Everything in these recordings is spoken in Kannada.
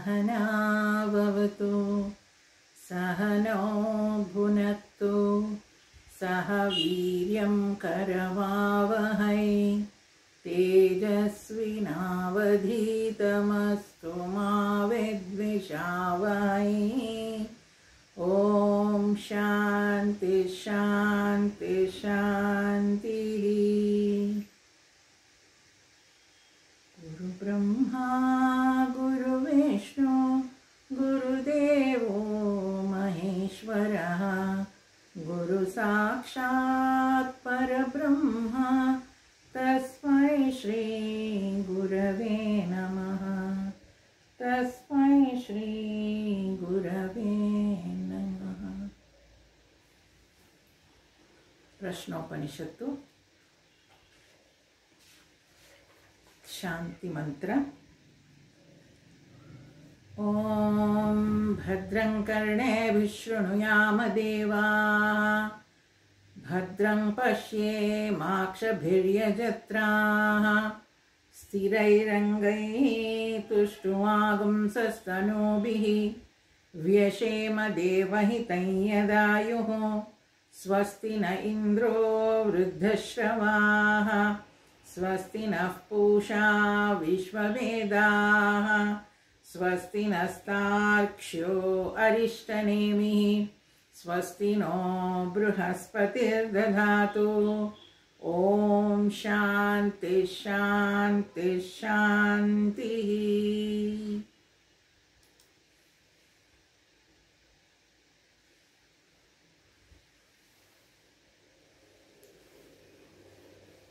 सहना भवतु सहनो भुनक्तु सह वीर्यं करवावहै तेजस्विनावधीतमस्तु मा विद्विषावहै। ओम शांति शांति शांति। गुरु ब्रह्मा गुरु विष्णु गुरुदेवो महेश्वरः गुरु साक्षात् परब्रह्म तस्मै श्री गुरवे नमः तस्मै श्री गुरवे नमः। प्रश्नोपनिषत्तु शांति मंत्र। ओम भद्रं कर्णेभिः शृणुयाम देवाः भद्रं पश्येमाक्षभिर्यजत्राः स्थिरैरङ्गैः तुष्टुवागुंसस्तनूभिः व्यशेम देवहितं यदायुः स्वस्ति न इन्द्रो वृद्धश्रवाः स्वस्ति नः पूषा विश्ववेदाः स्वस्ति नस्तार्क्ष्यो अरिष्टनेमिः स्वस्ति नो बृहस्पतिर्दधातु। ओम शांति शांति शांति।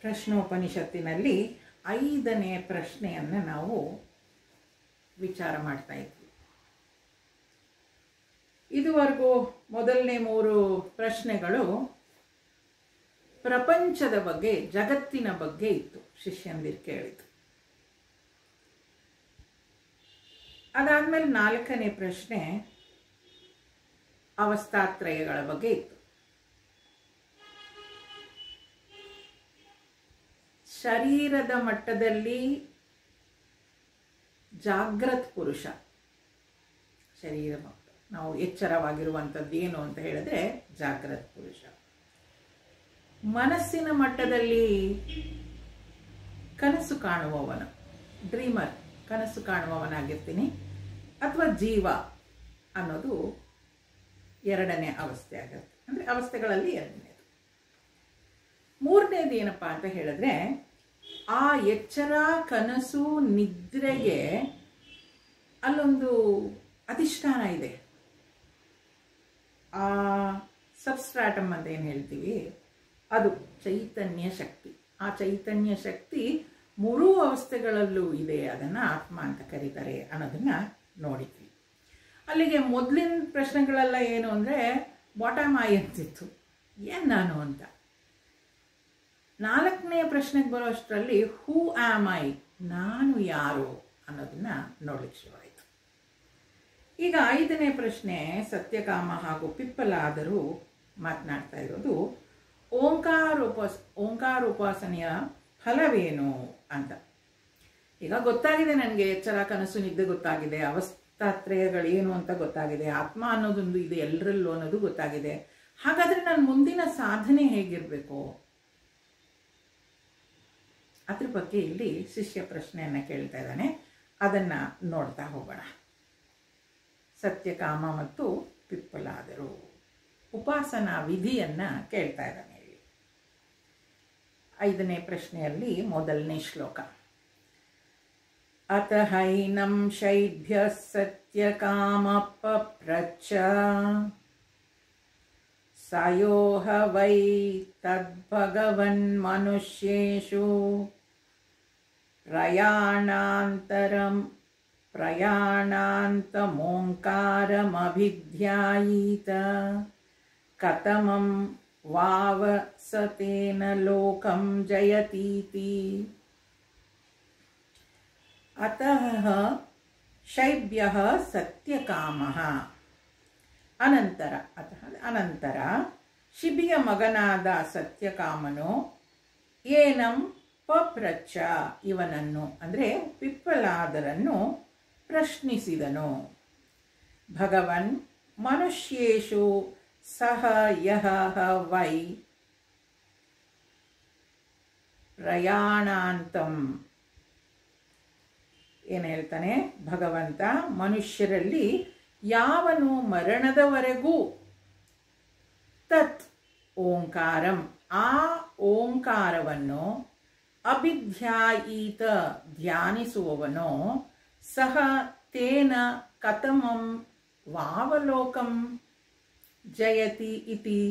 ಪ್ರಶ್ನೋಪನಿಷತ್ತಿನಲ್ಲಿ 5ನೇ ಪ್ರಶ್ನೆಯನ್ನು ನಾವು ವಿಚಾರ ಮಾಡ್ತಾ ಇದ್ವಿ. ಇದುವರೆಗೂ ಮೊದಲನೇ 3 ಪ್ರಶ್ನೆಗಳು ಪ್ರಪಂಚದ ಬಗ್ಗೆ, ಜಗತ್ತಿನ ಬಗ್ಗೆ ಇತ್ತು, ಶಿಷ್ಯಂದಿರು ಕೇಳಿತು. ಅದಾದ್ಮೇಲೆ 4ನೇ ಪ್ರಶ್ನೆ ಅವಸ್ಥಾತ್ರಯಗಳ ಬಗ್ಗೆ ಇತ್ತು. ಶರೀರದ ಮಟ್ಟದಲ್ಲಿ ಜಾಗೃತ ಪುರುಷ, ಶರೀರ ನಾವು ಎಚ್ಚರವಾಗಿರುವಂಥದ್ದು ಏನು ಅಂತ ಹೇಳಿದ್ರೆ ಜಾಗೃತ ಪುರುಷ. ಮನಸ್ಸಿನ ಮಟ್ಟದಲ್ಲಿ ಕನಸು ಕಾಣುವವನು, ಡ್ರೀಮರ್, ಕನಸು ಕಾಣುವವನಾಗಿರ್ತೀನಿ, ಅಥವಾ ಜೀವ ಅನ್ನೋದು 2ನೇ ಅವಸ್ಥೆ ಆಗಿರುತ್ತೆ. ಅಂದರೆ ಅವಸ್ಥೆಗಳಲ್ಲಿ 2ನೇದು. 3ನೇದು ಏನಪ್ಪಾ ಅಂತ ಹೇಳಿದ್ರೆ, ಆ ಎಚ್ಚರ, ಕನಸು, ನಿದ್ರೆಗೆ ಅಲ್ಲೊಂದು ಅಧಿಷ್ಠಾನ ಇದೆ. ಆ ಸಬ್ಸ್ಟ್ರಾಟಮ್ ಅಂತ ಏನು ಹೇಳ್ತೀವಿ, ಅದು ಚೈತನ್ಯ ಶಕ್ತಿ. ಆ ಚೈತನ್ಯ ಶಕ್ತಿ 3 ಅವಸ್ಥೆಗಳಲ್ಲೂ ಇದೆ. ಅದನ್ನ ಆತ್ಮ ಅಂತ ಕರೀತಾರೆ ಅನ್ನೋದನ್ನ ನೋಡಿದ್ವಿ. ಅಲ್ಲಿಗೆ ಮೊದಲಿನ ಪ್ರಶ್ನೆಗಳೆಲ್ಲ ಏನು ಅಂದ್ರೆ ವಾಟ್ ಆಮ್ ಐ ಅಂತಿತ್ತು, ಏನ್ ನಾನು ಅಂತ. 4ನೇ ಪ್ರಶ್ನೆಗೆ ಬರೋಷ್ಟರಲ್ಲಿ ಹೂ ಆಮ್ ಐ, ನಾನು ಯಾರು ಅನ್ನೋದನ್ನ ನೋಡ್ಲಿಕ್ಕೆ ಶುರುವಾಯಿತು. ಈಗ 5ನೇ ಪ್ರಶ್ನೆ ಸತ್ಯಕಾಮ ಹಾಗೂ ಪಿಪ್ಪಲಾದರು ಮಾತನಾಡ್ತಾ ಇರೋದು ಓಂಕಾರೋಪಾಸನೆಯ ಫಲವೇನು ಅಂತ. ಈಗ ಗೊತ್ತಾಗಿದೆ ನನಗೆ, ಎಚ್ಚರ, ಕನಸು, ನಿದ್ದೆ ಗೊತ್ತಾಗಿದೆ, ಅವಸ್ಥಾತ್ರಯಗಳೇನು ಅಂತ ಗೊತ್ತಾಗಿದೆ, ಆತ್ಮ ಅನ್ನೋದೊಂದು ಇದೆ ಎಲ್ಲರಲ್ಲೂ ಅನ್ನೋದು ಗೊತ್ತಾಗಿದೆ. ಹಾಗಾದ್ರೆ ನನ್ನ ಮುಂದಿನ ಸಾಧನೆ ಹೇಗಿರಬೇಕು, ಅದ್ರ ಬಗ್ಗೆ ಇಲ್ಲಿ ಶಿಷ್ಯ ಪ್ರಶ್ನೆಯನ್ನ ಕೇಳ್ತಾ ಇದ್ದಾನೆ. ಅದನ್ನ ನೋಡ್ತಾ ಹೋಗೋಣ. ಸತ್ಯಕಾಮ ಮತ್ತು ಪಿಪ್ಪಲಾದರು ಉಪಾಸನಾ ವಿಧಿಯನ್ನ ಕೇಳ್ತಾ ಇದ್ದಾನೆ ಇಲ್ಲಿ. 5ನೇ ಪ್ರಶ್ನೆಯಲ್ಲಿ ಮೊದಲನೇ ಶ್ಲೋಕ. ಅತ ಹೈನಂ ಶೈಭ್ಯ ಸತ್ಯಕಾಮ ಪಪ್ರಚ್ಛ ಸಾಯೋಹ ವೈ ತದ್ಭಗವನ್ ಮನುಷ್ಯೇಷು ಪ್ರಯಾಣಾಂತಮೋಂಕಾರಮಭಿಧ್ಯಾಯೀತ ಕತಮಂ ವಾವಸತೇನ ಲೋಕಂ ಜಯತೀತಿ. ಅತಃ ಶೈಭ್ಯಃ ಸತ್ಯಕಾಮಃ. ಅನಂತರ ಶಿಬಿಯ ಮಗನಾದ ಸತ್ಯಕಾಮನು ಏನಂ ಪಪ್ರಚ್ಛ, ಇವನನ್ನು ಅಂದರೆ ಪಿಪ್ಪಲಾದರನ್ನು ಪ್ರಶ್ನಿಸಿದನು. ಭಗವನ್ ಮನುಷ್ಯೇಷು ಸಹ ಯಹ ವೈ ಪ್ರಯಾಣಾಂತಂ. ಏನು ಹೇಳ್ತಾನೆ ಭಗವಂತ, ಮನುಷ್ಯರಲ್ಲಿ ಯಾವನು ಮರಣದವರೆಗೂ ತತ್ ಓಂಕಾರಂ, ಆ ಓಂಕಾರವನ್ನು ಅಭಿಧ್ಯಾಯೀತ ಧ್ಯಾನಿಸುವವನೋ ಸಹ ತೇನ ಕಥಮಂ ವಾವಲೋಕಂ ಜಯತಿ ಇತಿ.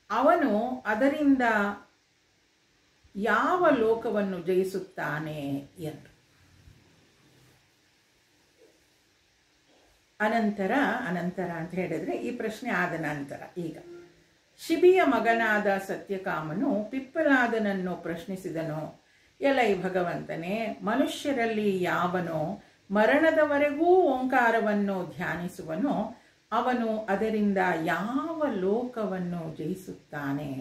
ಅವನು ಅದರಿಂದ ಯಾವ ಲೋಕವನ್ನು ಜಯಿಸುತ್ತಾನೆ ಎಂದು. ಅನಂತರ ಅಂತ ಹೇಳಿದ್ರೆ ಈ ಪ್ರಶ್ನೆ ಆದ ನಂತರ ಈಗ ಶಿಬಿಯ ಮಗನಾದ ಸತ್ಯಕಾಮನು ಪಿಪ್ಪಲಾದನನ್ನು ಪ್ರಶ್ನಿಸಿದನು. ಎಲೈ ಭಗವಂತನೇ, ಮನುಷ್ಯರಲ್ಲಿ ಯಾವನೋ ಮರಣದವರೆಗೂ ಓಂಕಾರವನ್ನು ಧ್ಯಾನಿಸುವನೋ ಅವನು ಅದರಿಂದ ಯಾವ ಲೋಕವನ್ನು ಜಯಿಸುತ್ತಾನೆ?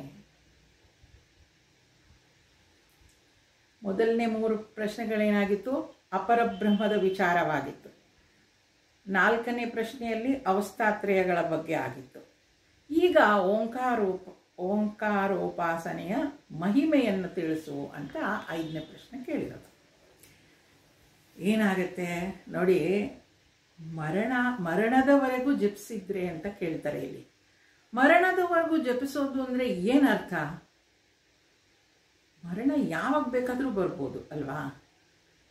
ಮೊದಲನೇ 3 ಪ್ರಶ್ನೆಗಳೇನಾಗಿತ್ತು? ಅಪರಬ್ರಹ್ಮದ ವಿಚಾರವಾಗಿತ್ತು. 4ನೇ ಪ್ರಶ್ನೆಯಲ್ಲಿ ಅವಸ್ಥಾತ್ರಯಗಳ ಬಗ್ಗೆ ಆಗಿತ್ತು. ಈಗ ಓಂಕಾರೋಪಾಸನೆಯ ಮಹಿಮೆಯನ್ನು ತಿಳಿಸು ಅಂತ 5ನೇ ಪ್ರಶ್ನೆ ಕೇಳಿರೋದು. ಏನಾಗುತ್ತೆ ನೋಡಿ, ಮರಣದವರೆಗೂ ಜಪಿಸಿದ್ರೆ ಅಂತ ಕೇಳ್ತಾರೆ ಇಲ್ಲಿ. ಮರಣದವರೆಗೂ ಜಪಿಸೋದು ಅಂದರೆ ಏನರ್ಥ? ಮರಣ ಯಾವಾಗ ಬೇಕಾದರೂ ಬರ್ಬೋದು ಅಲ್ವಾ?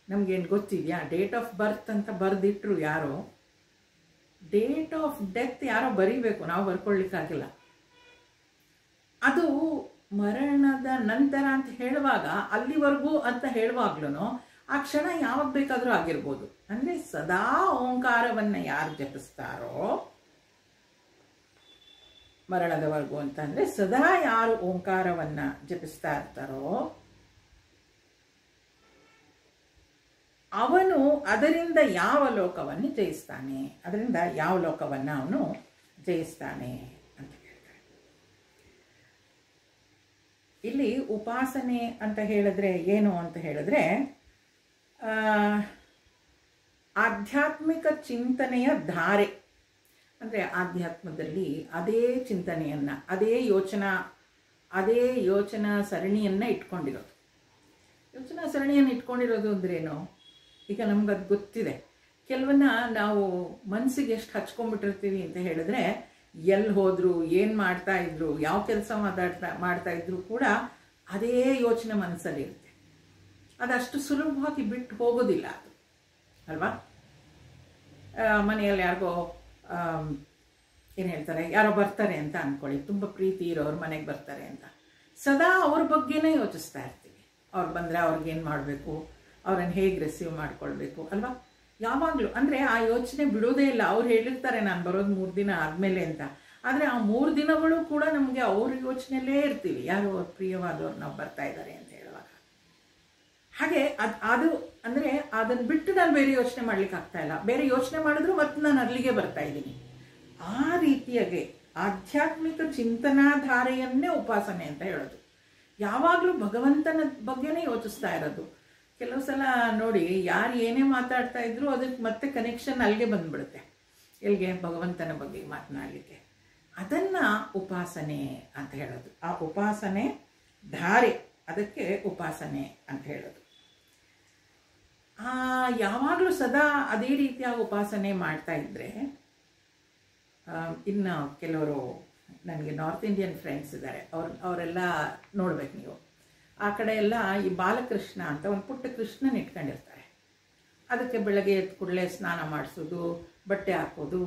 ನಮಗೇನು ಗೊತ್ತಿದೆಯಾ? ಡೇಟ್ ಆಫ್ ಬರ್ತ್ ಅಂತ ಬರೆದಿಟ್ರು ಯಾರೋ, ಡೇಟ್ ಆಫ್ ಡೆತ್ ಯಾರೋ ಬರೀಬೇಕು, ನಾವು ಬರ್ಕೊಳ್ಳಿಕ್ಕಾಗಿಲ್ಲ. ಅದು ಮರಣದ ನಂತರ ಅಂತ ಹೇಳುವಾಗ, ಅಲ್ಲಿವರೆಗೂ ಅಂತ ಹೇಳುವಾಗ್ಲೂ ಆ ಕ್ಷಣ ಯಾವಾಗ ಬೇಕಾದರೂ ಆಗಿರ್ಬೋದು. ಅಂದರೆ ಸದಾ ಓಂಕಾರವನ್ನು ಯಾರು ಜಪಿಸ್ತಾರೋ, ಮರಣದವರೆಗೂ ಅಂತಂದರೆ ಸದಾ ಯಾರು ಓಂಕಾರವನ್ನು ಜಪಿಸ್ತಾ ಇರ್ತಾರೋ ಅವನು ಅದರಿಂದ ಯಾವ ಲೋಕವನ್ನು ಜಯಿಸ್ತಾನೆ, ಅದರಿಂದ ಯಾವ ಲೋಕವನ್ನು ಅವನು ಜಯಿಸ್ತಾನೆ ಅಂತ ಹೇಳ್ತಾರೆ. ಇಲ್ಲಿ ಉಪಾಸನೆ ಅಂತ ಹೇಳಿದ್ರೆ ಏನು ಅಂತ ಹೇಳಿದ್ರೆ, ಆಧ್ಯಾತ್ಮಿಕ ಚಿಂತನೆಯ ಧಾರೆ. ಅಂದರೆ ಆಧ್ಯಾತ್ಮದಲ್ಲಿ ಅದೇ ಚಿಂತನೆಯನ್ನು, ಅದೇ ಯೋಚನಾ ಸರಣಿಯನ್ನು ಇಟ್ಕೊಂಡಿರೋದು. ಯೋಚನಾ ಸರಣಿಯನ್ನು ಇಟ್ಕೊಂಡಿರೋದು ಅಂದ್ರೇನು? ಈಗ ನಮ್ಗದು ಗೊತ್ತಿದೆ. ಕೆಲವನ್ನ ನಾವು ಮನಸ್ಸಿಗೆ ಎಷ್ಟು ಹಚ್ಕೊಂಡ್ಬಿಟ್ಟಿರ್ತೀವಿ ಅಂತ ಹೇಳಿದ್ರೆ, ಎಲ್ಲಿ ಹೋದ್ರು, ಏನು ಮಾಡ್ತಾ ಇದ್ರು, ಯಾವ ಕೆಲಸ ಮಾಡ್ತಾ ಇದ್ರು ಕೂಡ ಅದೇ ಯೋಚನೆ ಮನಸ್ಸಲ್ಲಿ ಇರುತ್ತೆ. ಅದಷ್ಟು ಸುಲಭವಾಗಿ ಬಿಟ್ಟು ಹೋಗೋದಿಲ್ಲ ಅದು ಅಲ್ವಾ? ಮನೆಯಲ್ಲಿ ಯಾರಿಗೋ ಏನು ಹೇಳ್ತಾರೆ, ಯಾರೋ ಬರ್ತಾರೆ ಅಂತ ಅಂದ್ಕೊಳ್ಳಿ, ತುಂಬ ಪ್ರೀತಿ ಇರೋರು ಮನೆಗೆ ಬರ್ತಾರೆ ಅಂತ, ಸದಾ ಅವ್ರ ಬಗ್ಗೆನೇ ಯೋಚಿಸ್ತಾ ಇರ್ತೀವಿ. ಅವ್ರು ಬಂದರೆ ಅವ್ರಿಗೇನು ಮಾಡಬೇಕು, ಅವ್ರನ್ನ ಹೇಗೆ ರಿಸೀವ್ ಮಾಡ್ಕೊಳ್ಬೇಕು ಅಲ್ವಾ? ಯಾವಾಗಲೂ ಅಂದರೆ ಆ ಯೋಚನೆ ಬಿಡೋದೇ ಇಲ್ಲ. ಅವ್ರು ಹೇಳಿರ್ತಾರೆ ನಾನು ಬರೋದು 3 ದಿನ ಆದಮೇಲೆ ಅಂತ, ಆದರೆ ಆ 3 ದಿನಗಳು ಕೂಡ ನಮಗೆ ಅವ್ರ ಯೋಚನೆಯಲ್ಲೇ ಇರ್ತೀವಿ. ಯಾರು ಅವ್ರ ಪ್ರಿಯವಾದವ್ರು ನಾವು ಬರ್ತಾ ಇದ್ದಾರೆ ಅಂತ ಹೇಳುವಾಗ. ಹಾಗೆ ಅದು ಅಂದರೆ ಅದನ್ನು ಬಿಟ್ಟು ನಾನು ಬೇರೆ ಯೋಚನೆ ಮಾಡ್ಲಿಕ್ಕೆ ಆಗ್ತಾ ಇಲ್ಲ. ಬೇರೆ ಯೋಚನೆ ಮಾಡಿದ್ರು ಮತ್ತೆ ನಾನು ಅಲ್ಲಿಗೆ ಬರ್ತಾ ಇದ್ದೀನಿ. ಆ ರೀತಿಯಾಗಿ ಆಧ್ಯಾತ್ಮಿಕ ಚಿಂತನಾಧಾರೆಯನ್ನೇ ಉಪಾಸನೆ ಅಂತ ಹೇಳೋದು. ಯಾವಾಗಲೂ ಭಗವಂತನ ಬಗ್ಗೆನೇ ಯೋಚಿಸ್ತಾ ಇರೋದು. ಕೆಲವು ಸಲ ನೋಡಿ, ಯಾರು ಏನೇ ಮಾತಾಡ್ತಾ ಇದ್ರು ಅದಕ್ಕೆ ಮತ್ತೆ ಕನೆಕ್ಷನ್ ಅಲ್ಲಿಗೆ ಬಂದ್ಬಿಡುತ್ತೆ. ಎಲ್ಲಿಗೆ? ಭಗವಂತನ ಬಗ್ಗೆ ಮಾತನಾಡಲಿಕ್ಕೆ. ಅದನ್ನು ಉಪಾಸನೆ ಅಂತ ಹೇಳೋದು. ಆ ಉಪಾಸನೆ ಧಾರೆ, ಅದಕ್ಕೆ ಉಪಾಸನೆ ಅಂತ ಹೇಳೋದು. ಯಾವಾಗಲೂ ಸದಾ ಅದೇ ರೀತಿಯಾಗಿ ಉಪಾಸನೆ ಮಾಡ್ತಾ ಇದ್ದರೆ, ಇನ್ನು ಕೆಲವರು ನನಗೆ ನಾರ್ತ್ ಇಂಡಿಯನ್ ಫ್ರೆಂಡ್ಸ್ ಇದ್ದಾರೆ, ಅವರೆಲ್ಲ ನೋಡ್ಬೇಕು ನೀವು. ಆ ಕಡೆ ಎಲ್ಲ ಈ ಬಾಲಕೃಷ್ಣ ಅಂತ ಒಂದು ಪುಟ್ಟ ಕೃಷ್ಣನ ಇಟ್ಕೊಂಡಿರ್ತಾರೆ. ಅದಕ್ಕೆ ಬೆಳಗ್ಗೆ ಎದ್ದು ಕೂಡಲೇ ಸ್ನಾನ ಮಾಡಿಸೋದು, ಬಟ್ಟೆ ಹಾಕೋದು,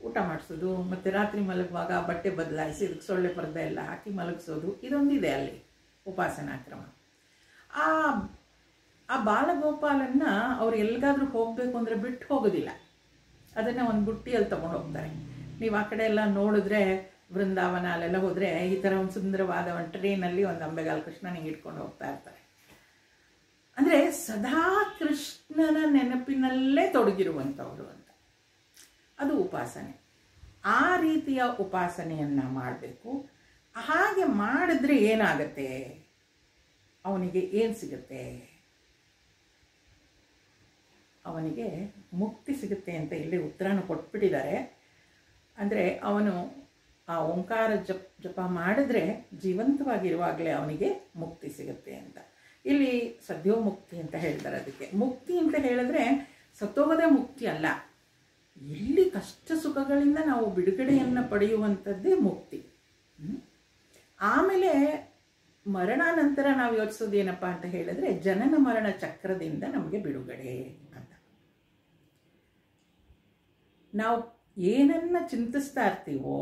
ಊಟ ಮಾಡಿಸೋದು, ಮತ್ತು ರಾತ್ರಿ ಮಲಗುವಾಗ ಬಟ್ಟೆ ಬದಲಾಯಿಸಿ ಇದಕ್ಕೆ ಸೊಳ್ಳೆ ಪರ್ದೆ ಎಲ್ಲ ಹಾಕಿ ಮಲಗಿಸೋದು, ಇದೊಂದಿದೆ ಅಲ್ಲಿ ಉಪಾಸನಾ ಕ್ರಮ. ಆ ಬಾಲಗೋಪಾಲನ್ನ ಅವ್ರು ಎಲ್ಲಿಗಾದ್ರೂ ಹೋಗಬೇಕು ಅಂದರೆ ಬಿಟ್ಟು ಹೋಗೋದಿಲ್ಲ. ಅದನ್ನು ಒಂದು ಬುಟ್ಟಿಯಲ್ಲಿ ತೊಗೊಂಡು ಹೋಗ್ತಾರೆ. ನೀವು ಆ ಕಡೆ ಎಲ್ಲ ನೋಡಿದ್ರೆ, ವೃಂದಾವನ ಅಲ್ಲೆಲ್ಲ ಹೋದರೆ ಈ ಥರ ಒಂದು ಸುಂದರವಾದ ಒಂದು ಟ್ರೈನಲ್ಲಿ ಒಂದು ಅಂಬೆಗಾಲ್ ಕೃಷ್ಣನಿಗೆ ಇಟ್ಕೊಂಡು ಹೋಗ್ತಾ ಇರ್ತಾರೆ. ಅಂದರೆ ಸದಾ ಕೃಷ್ಣನ ನೆನಪಿನಲ್ಲೇ ತೊಡಗಿರುವಂಥವ್ರು ಅಂತ. ಅದು ಉಪಾಸನೆ. ಆ ರೀತಿಯ ಉಪಾಸನೆಯನ್ನು ಮಾಡಬೇಕು. ಹಾಗೆ ಮಾಡಿದ್ರೆ ಏನಾಗತ್ತೆ, ಅವನಿಗೆ ಏನು ಸಿಗುತ್ತೆ? ಅವನಿಗೆ ಮುಕ್ತಿ ಸಿಗುತ್ತೆ ಅಂತ ಇಲ್ಲಿ ಉತ್ತರನ ಕೊಟ್ಬಿಟ್ಟಿದ್ದಾರೆ. ಅಂದರೆ ಅವನು ಆ ಓಂಕಾರ ಜಪ ಮಾಡಿದ್ರೆ ಜೀವಂತವಾಗಿರುವಾಗಲೇ ಅವನಿಗೆ ಮುಕ್ತಿ ಸಿಗುತ್ತೆ ಅಂತ. ಇಲ್ಲಿ ಸದ್ಯೋ ಮುಕ್ತಿ ಅಂತ ಹೇಳ್ತಾರೆ. ಅದಕ್ಕೆ ಮುಕ್ತಿ ಅಂತ ಹೇಳಿದ್ರೆ ಸತ್ತೋಗದೇ ಮುಕ್ತಿ ಅಲ್ಲ, ಇಲ್ಲಿ ಕಷ್ಟ ಸುಖಗಳಿಂದ ನಾವು ಬಿಡುಗಡೆಯನ್ನು ಪಡೆಯುವಂಥದ್ದೇ ಮುಕ್ತಿ. ಆಮೇಲೆ ಮರಣಾನಂತರ ನಾವು ಯೋಚಿಸೋದು ಏನಪ್ಪ ಅಂತ ಹೇಳಿದ್ರೆ ಜನನ ಮರಣ ಚಕ್ರದಿಂದ ನಮಗೆ ಬಿಡುಗಡೆ ಅಂತ. ನಾವು ಏನನ್ನ ಚಿಂತಿಸ್ತಾ ಇರ್ತೀವೋ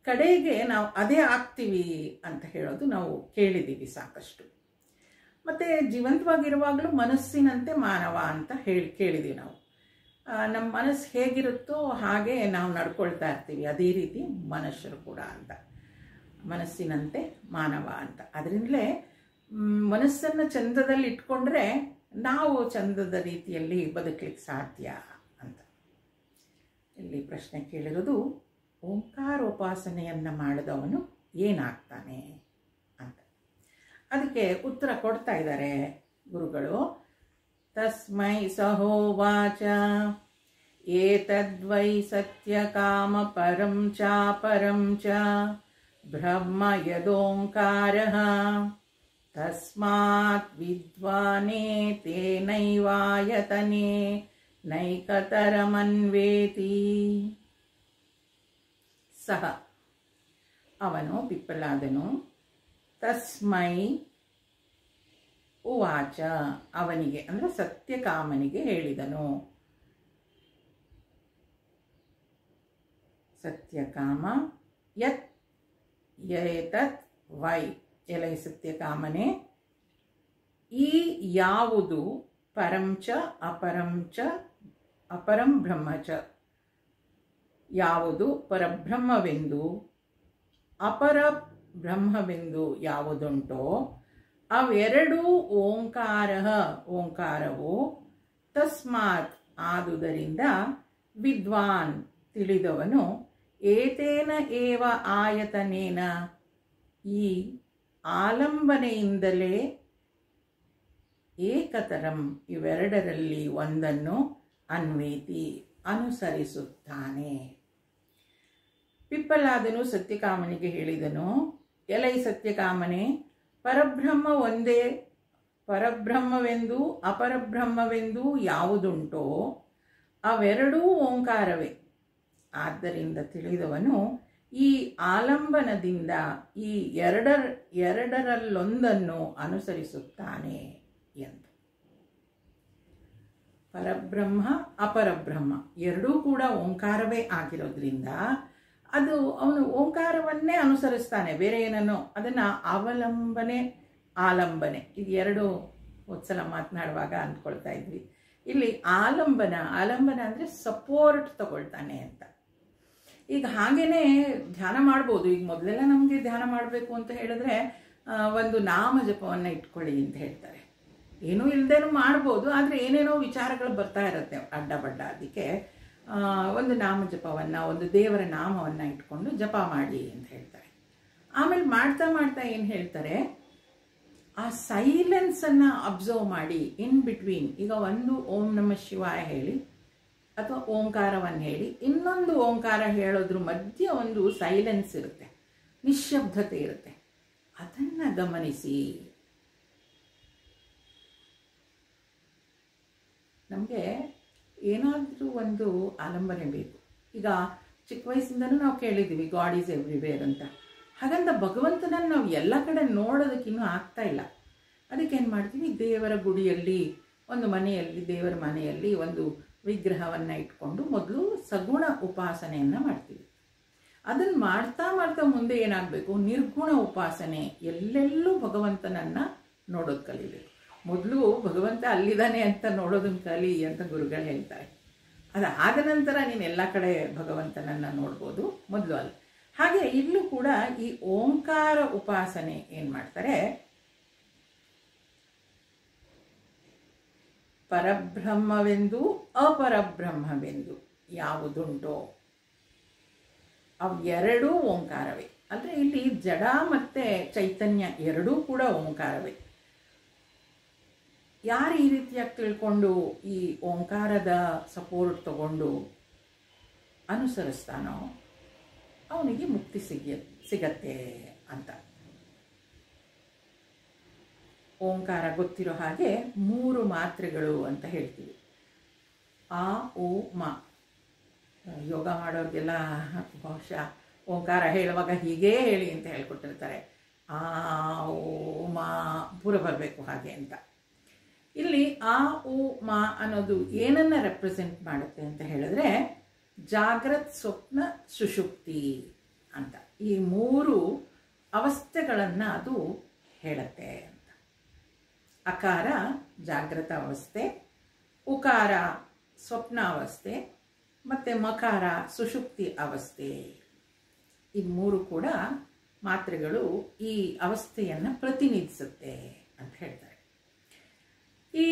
ಕಡೆಗೆ ನಾವು ಅದೇ ಆಗ್ತೀವಿ ಅಂತ ಹೇಳೋದು ನಾವು ಕೇಳಿದ್ದೀವಿ ಸಾಕಷ್ಟು. ಮತ್ತು ಜೀವಂತವಾಗಿರುವಾಗಲೂ ಮನಸ್ಸಿನಂತೆ ಮಾನವ ಅಂತ ಕೇಳಿದ್ದೀವಿ ನಾವು. ನಮ್ಮ ಮನಸ್ಸು ಹೇಗಿರುತ್ತೋ ಹಾಗೆ ನಾವು ನಡ್ಕೊಳ್ತಾ ಇರ್ತೀವಿ, ಅದೇ ರೀತಿ ಮನುಷ್ಯರು ಕೂಡ ಅಂತ. ಮನಸ್ಸಿನಂತೆ ಮಾನವ ಅಂತ. ಅದರಿಂದಲೇ ಮನಸ್ಸನ್ನು ಚಂದದಲ್ಲಿ ಇಟ್ಕೊಂಡ್ರೆ ನಾವು ಚಂದದ ರೀತಿಯಲ್ಲಿ ಬದುಕಲಿಕ್ಕೆ ಸಾಧ್ಯ ಅಂತ. ಇಲ್ಲಿ ಪ್ರಶ್ನೆ ಕೇಳಿರೋದು, ಓಂಕಾರೋಪಾಸನೆಯನ್ನು ಮಾಡಿದವನು ಏನಾಗ್ತಾನೆ ಅಂತ. ಅದಕ್ಕೆ ಉತ್ತರ ಕೊಡ್ತಾ ಇದ್ದಾರೆ ಗುರುಗಳು. ತಸ್ಮೈ ಸಹೋವಾಚ ಏತದ್ವೈ ಸತ್ಯಕಾಮ ಪರಂ ಚಾಪರಂ ಚ ಬ್ರಹ್ಮ ಯದೋಂಕಾರಃ ತಸ್ಮಾತ್ ವಿದ್ವಾನೇ ತೇನೈವಾಯತನೇ ನೈಕತರಮನ್ವೇತಿ. ಸಹ ಅವನು ಪಿಪ್ಪಲಾದನು ತಸ್ಮೈ ಉವಾಚ ಅವನಿಗೆ ಅಂದರೆ ಸತ್ಯಕಾಮನಿಗೆ ಹೇಳಿದನು. ಸತ್ಯಕಾಮ ಯತ್ ಏತತ್ ವೈ, ಎಲೈ ಸತ್ಯಕಾಮನೆ ಈ ಯಾವುದು ಪರಂಚ ಅಪರಂಚ ಅಪರಂ ಬ್ರಹ್ಮಚ, ಯಾವುದು ಪರಬ್ರಹ್ಮವೆಂದು ಅಪರ ಬ್ರಹ್ಮವೆಂದು ಯಾವುದುಂಟೋ ಅವೆರಡೂ ಓಂಕಾರವು ತಸ್ಮಾತ್ ಆದುದರಿಂದ ವಿದ್ವಾನ್ ತಿಳಿದವನು ಏತೇನ ಏವ ಆಯತನೇನ ಈ ಆಲಂಬನೆಯಿಂದಲೇ ಏಕತರಂ ಇವೆರಡರಲ್ಲಿ ಒಂದನ್ನು ಅನ್ವೇತಿ ಅನುಸರಿಸುತ್ತಾನೆ. ಪಿಪ್ಪಲಾದನು ಸತ್ಯಕಾಮನಿಗೆ ಹೇಳಿದನು, ಎಲೈ ಸತ್ಯಕಾಮನೆ, ಪರಬ್ರಹ್ಮ ಒಂದೇ, ಪರಬ್ರಹ್ಮವೆಂದು ಅಪರಬ್ರಹ್ಮವೆಂದು ಯಾವುದುಂಟೋ ಅವೆರಡೂ ಓಂಕಾರವೇ. ಆದ್ದರಿಂದ ತಿಳಿದವನು ಈ ಆಲಂಬನದಿಂದ ಈ ಎರಡರಲ್ಲೊಂದನ್ನು ಅನುಸರಿಸುತ್ತಾನೆ ಎಂದು. ಪರಬ್ರಹ್ಮ ಅಪರಬ್ರಹ್ಮ ಎರಡೂ ಕೂಡ ಓಂಕಾರವೇ ಆಗಿರೋದ್ರಿಂದ ಅದು ಅವನು ಓಂಕಾರವನ್ನೇ ಅನುಸರಿಸ್ತಾನೆ, ಬೇರೆ ಏನನ್ನೋ ಅದನ್ನು ಅವಲಂಬನೆ ಆಲಂಬನೆ ಇದು ಎರಡು ಒಂದ್ಸಲ ಮಾತನಾಡುವಾಗ ಅಂದ್ಕೊಳ್ತಾ ಇದ್ವಿ. ಇಲ್ಲಿ ಆಲಂಬನ ಅಂದರೆ ಸಪೋರ್ಟ್ ತಗೊಳ್ತಾನೆ ಅಂತ. ಈಗ ಹಾಗೇನೆ ಧ್ಯಾನ ಮಾಡ್ಬೋದು. ಈಗ ಮೊದಲೆಲ್ಲ ನಮಗೆ ಧ್ಯಾನ ಮಾಡಬೇಕು ಅಂತ ಹೇಳಿದ್ರೆ ಒಂದು ನಾಮ ಜಪವನ್ನು ಇಟ್ಕೊಳ್ಳಿ ಅಂತ ಹೇಳ್ತಾರೆ. ಏನೂ ಇಲ್ಲದೇನೂ ಮಾಡ್ಬೋದು, ಆದರೆ ಏನೇನೋ ವಿಚಾರಗಳು ಬರ್ತಾ ಇರುತ್ತೆ ಅಡ್ಡಬಡ್ಡ. ಅದಕ್ಕೆ ಒಂದು ನಾಮ ಜಪವನ್ನು, ಒಂದು ದೇವರ ನಾಮವನ್ನು ಇಟ್ಕೊಂಡು ಜಪ ಮಾಡಿ ಅಂತ ಹೇಳ್ತಾರೆ. ಆಮೇಲೆ ಮಾಡ್ತಾ ಮಾಡ್ತಾ ಏನು ಹೇಳ್ತಾರೆ, ಆ ಸೈಲೆನ್ಸನ್ನು ಅಬ್ಸರ್ವ್ ಮಾಡಿ ಇನ್ ಬಿಟ್ವೀನ್. ಈಗ ಒಂದು ಓಂ ನಮಃ ಶಿವಾಯ ಹೇಳಿ ಅಥವಾ ಓಂಕಾರವನ್ನು ಹೇಳಿ ಇನ್ನೊಂದು ಓಂಕಾರ ಹೇಳೋದ್ರ ಮಧ್ಯೆ ಒಂದು ಸೈಲೆನ್ಸ್ ಇರುತ್ತೆ, ನಿಶ್ಶಬ್ದತೆ ಇರುತ್ತೆ. ಅದನ್ನು ಗಮನಿಸಿ. ನಮಗೆ ಏನಾದರೂ ಒಂದು ಆಲಂಬನೆ ಬೇಕು. ಈಗ ಚಿಕ್ಕ ವಯಸ್ಸಿಂದನೂ ನಾವು ಕೇಳಿದ್ದೀವಿ ಗಾಡ್ ಈಸ್ ಎವ್ರಿವೇರ್ ಅಂತ. ಹಾಗಂತ ಭಗವಂತನನ್ನು ನಾವು ಎಲ್ಲ ಕಡೆ ನೋಡೋದಕ್ಕಿನ್ನೂ ಆಗ್ತಾ ಇಲ್ಲ. ಅದಕ್ಕೇನು ಮಾಡ್ತೀವಿ, ದೇವರ ಗುಡಿಯಲ್ಲಿ ಒಂದು ಮನೆಯಲ್ಲಿ, ದೇವರ ಮನೆಯಲ್ಲಿ ಒಂದು ವಿಗ್ರಹವನ್ನು ಇಟ್ಕೊಂಡು ಮೊದಲು ಸಗುಣ ಉಪಾಸನೆಯನ್ನು ಮಾಡ್ತೀವಿ. ಅದನ್ನು ಮಾಡ್ತಾ ಮಾಡ್ತಾ ಮುಂದೆ ಏನಾಗಬೇಕು, ನಿರ್ಗುಣ ಉಪಾಸನೆ, ಎಲ್ಲೆಲ್ಲೂ ಭಗವಂತನನ್ನು ನೋಡೋದು ಕಲಿಬೇಕು. ಮೊದಲು ಭಗವಂತ ಅಲ್ಲಿದ್ದಾನೆ ಅಂತ ನೋಡೋದನ್ನು ಕಲಿ ಅಂತ ಗುರುಗಳು ಹೇಳ್ತಾರೆ. ಅದಾದ ನಂತರ ನೀನು ಎಲ್ಲ ಕಡೆ ಭಗವಂತನನ್ನು ನೋಡ್ಬೋದು, ಮೊದಲು ಅಲ್ಲ. ಹಾಗೆ ಇಲ್ಲೂ ಕೂಡ ಈ ಓಂಕಾರ ಉಪಾಸನೆ ಏನು ಮಾಡ್ತಾರೆ, ಪರಬ್ರಹ್ಮವೆಂದು ಅಪರಬ್ರಹ್ಮವೆಂದು ಯಾವುದುಂಟೋ ಅವೆರಡೂ ಓಂಕಾರವೇ. ಅಂದರೆ ಇಲ್ಲಿ ಜಡ ಮತ್ತು ಚೈತನ್ಯ ಎರಡೂ ಕೂಡ ಓಂಕಾರವೇ. ಯಾರು ಈ ರೀತಿಯಾಗಿ ತಿಳ್ಕೊಂಡು ಈ ಓಂಕಾರದ ಸಪೋರ್ಟ್ ತಗೊಂಡು ಅನುಸರಿಸ್ತಾನೋ ಅವನಿಗೆ ಮುಕ್ತಿ ಸಿಗತ್ತೆ ಅಂತ. ಓಂಕಾರ ಗೊತ್ತಿರೋ ಹಾಗೆ 3 ಮಾತ್ರೆಗಳು ಅಂತ ಹೇಳ್ತೀವಿ. ಆ ಓ ಮ. ಯೋಗ ಮಾಡೋರಿಗೆಲ್ಲ ಬಹುಶಃ ಓಂಕಾರ ಹೇಳುವಾಗ ಹೀಗೇ ಹೇಳಿ ಅಂತ ಹೇಳ್ಕೊಟ್ಟಿರ್ತಾರೆ. ಆ ಓ ಮಾ ಪೂರ ಬರಬೇಕು ಹಾಗೆ ಅಂತ. ಇಲ್ಲಿ ಆ ಓ ಮಾ ಅನ್ನೋದು ಏನನ್ನ ರೆಪ್ರೆಸೆಂಟ್ ಮಾಡುತ್ತೆ ಅಂತ ಹೇಳಿದ್ರೆ ಜಾಗ್ರತ್, ಸ್ವಪ್ನ, ಸುಷುಪ್ತಿ ಅಂತ ಈ 3 ಅವಸ್ಥೆಗಳನ್ನು ಅದು ಹೇಳುತ್ತೆ ಅಂತ. ಅಕಾರ ಜಾಗೃತ ಅವಸ್ಥೆ, ಉಕಾರ ಸ್ವಪ್ನಾವಸ್ಥೆ, ಮತ್ತು ಮಕಾರ ಸುಷುಪ್ತಿ ಅವಸ್ಥೆ. ಈ 3 ಕೂಡ ಮಾತ್ರೆಗಳು ಈ ಅವಸ್ಥೆಯನ್ನು ಪ್ರತಿನಿಧಿಸುತ್ತೆ ಅಂತ ಹೇಳ್ತಾರೆ. ಈ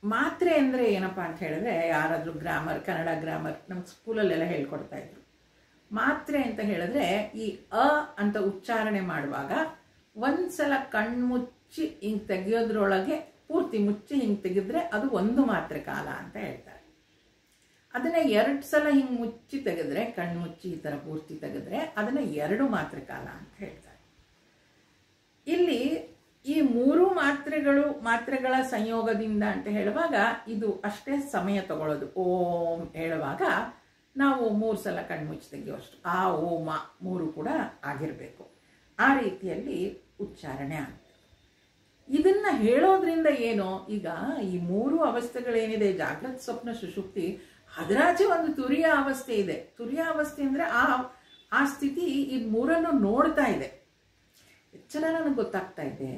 ಮಾತ್ರೆ ಅಂದರೆ ಏನಪ್ಪ ಅಂತ ಹೇಳಿದ್ರೆ, ಯಾರಾದರೂ ಕನ್ನಡ ಗ್ರಾಮರ್ ನಮ್ಮ ಸ್ಕೂಲಲ್ಲೆಲ್ಲ ಹೇಳ್ಕೊಡ್ತಾ ಇದ್ರು. ಮಾತ್ರೆ ಅಂತ ಹೇಳಿದ್ರೆ ಈ ಅ ಅಂತ ಉಚ್ಚಾರಣೆ ಮಾಡುವಾಗ ಒಂದ್ಸಲ ಕಣ್ಮುಚ್ಚಿ ಹಿಂಗೆ ತೆಗೆಯೋದ್ರೊಳಗೆ ಪೂರ್ತಿ ಮುಚ್ಚಿ ಹಿಂಗೆ ತೆಗೆದ್ರೆ ಅದು 1 ಮಾತ್ರೆ ಕಾಲ ಅಂತ ಹೇಳ್ತಾರೆ. ಅದನ್ನು 2 ಸಲ ಹಿಂಗೆ ಮುಚ್ಚಿ ತೆಗೆದ್ರೆ, ಕಣ್ಮುಚ್ಚಿ ಈ ಥರ ಪೂರ್ತಿ ತೆಗೆದ್ರೆ ಅದನ್ನು 2 ಮಾತ್ರೆ ಕಾಲ ಅಂತ ಹೇಳ್ತಾರೆ. ಇಲ್ಲಿ ಈ 3 ಮಾತ್ರೆಗಳ ಸಂಯೋಗದಿಂದ ಅಂತ ಹೇಳುವಾಗ ಇದು ಅಷ್ಟೇ ಸಮಯ ತಗೊಳ್ಳೋದು. ಓಂ ಹೇಳುವಾಗ ನಾವು 3 ಸಲ ಕಣ್ಮುಚ್ಚಿ ತೆಗೆಯೋಷ್ಟು ಆ ಓಮ 3 ಕೂಡ ಆಗಿರಬೇಕು. ಆ ರೀತಿಯಲ್ಲಿ ಉಚ್ಚಾರಣೆ ಆಗ್ತದೆ. ಇದನ್ನ ಹೇಳೋದ್ರಿಂದ ಏನೋ, ಈಗ ಈ 3 ಅವಸ್ಥೆಗಳೇನಿದೆ, ಜಾಗೃತ, ಸ್ವಪ್ನ, ಸುಷುಪ್ತಿ, ಅದರಾಚೆ ಒಂದು ತುರಿಯ ಅವಸ್ಥೆ ಇದೆ. ತುರಿಯ ಅವಸ್ಥೆ ಅಂದರೆ ಆ ಸ್ಥಿತಿ ಈ 3 ನೋಡ್ತಾ ಇದೆ. ಎಚ್ಚರ ನನಗೆ ಗೊತ್ತಾಗ್ತಾ ಇದೆ,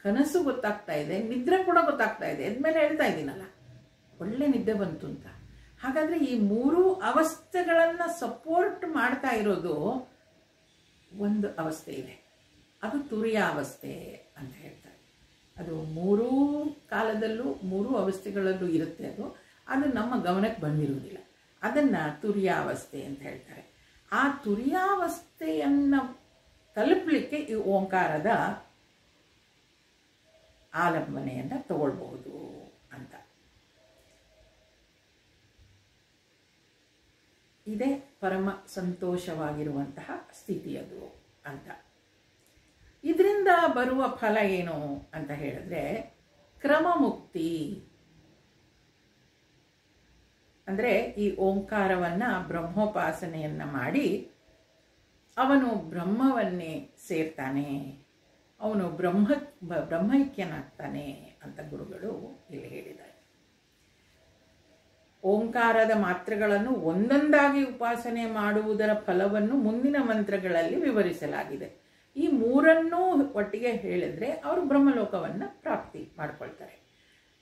ಕನಸು ಗೊತ್ತಾಗ್ತಾ ಇದೆ, ನಿದ್ರೆ ಕೂಡ ಗೊತ್ತಾಗ್ತಾ ಇದೆ. ಎದ್ಮೇಲೆ ಹೇಳ್ತಾ ಇದ್ದೀನಲ್ಲ, ಒಳ್ಳೆ ನಿದ್ದೆ ಬಂತು ಅಂತ. ಹಾಗಾದರೆ ಈ 3 ಅವಸ್ಥೆಗಳನ್ನು ಸಪೋರ್ಟ್ ಮಾಡ್ತಾ ಇರೋದು ಒಂದು ಅವಸ್ಥೆ ಇದೆ, ಅದು ತುರಿಯ ಅವಸ್ಥೆ ಅಂತ ಹೇಳ್ತಾರೆ. ಅದು 3 ಕಾಲದಲ್ಲೂ 3 ಅವಸ್ಥೆಗಳಲ್ಲೂ ಇರುತ್ತೆ. ಅದು ನಮ್ಮ ಗಮನಕ್ಕೆ ಬಂದಿರುವುದಿಲ್ಲ. ಅದನ್ನು ತುರಿಯಾವಸ್ಥೆ ಅಂತ ಹೇಳ್ತಾರೆ. ಆ ತುರಿಯಾವಸ್ಥೆಯನ್ನು ತಲುಪಲಿಕ್ಕೆ ಈ ಓಂಕಾರದ ಆಲಂಬನೆಯನ್ನು ತಗೊಳ್ಬಹುದು ಅಂತ. ಇದೇ ಪರಮ ಸಂತೋಷವಾಗಿರುವಂತಹ ಸ್ಥಿತಿಯದು ಅಂತ. ಇದರಿಂದ ಬರುವ ಫಲ ಏನು ಅಂತ ಹೇಳಿದ್ರೆ ಕ್ರಮಮುಕ್ತಿ. ಅಂದರೆ ಈ ಓಂಕಾರವನ್ನು ಬ್ರಹ್ಮೋಪಾಸನೆಯನ್ನು ಮಾಡಿ ಅವನು ಬ್ರಹ್ಮವನ್ನೇ ಸೇರ್ತಾನೆ, ಅವನು ಬ್ರಹ್ಮೈಕ್ಯನಾಗ್ತಾನೆ ಅಂತ ಗುರುಗಳು ಇಲ್ಲಿ ಹೇಳಿದ್ದಾರೆ. ಓಂಕಾರದ ಮಾತ್ರೆಗಳನ್ನು ಒಂದೊಂದಾಗಿ ಉಪಾಸನೆ ಮಾಡುವುದರ ಫಲವನ್ನು ಮುಂದಿನ ಮಂತ್ರಗಳಲ್ಲಿ ವಿವರಿಸಲಾಗಿದೆ. ಈ 3 ಒಟ್ಟಿಗೆ ಹೇಳಿದ್ರೆ ಅವರು ಬ್ರಹ್ಮಲೋಕವನ್ನು ಪ್ರಾಪ್ತಿ ಮಾಡ್ಕೊಳ್ತಾರೆ.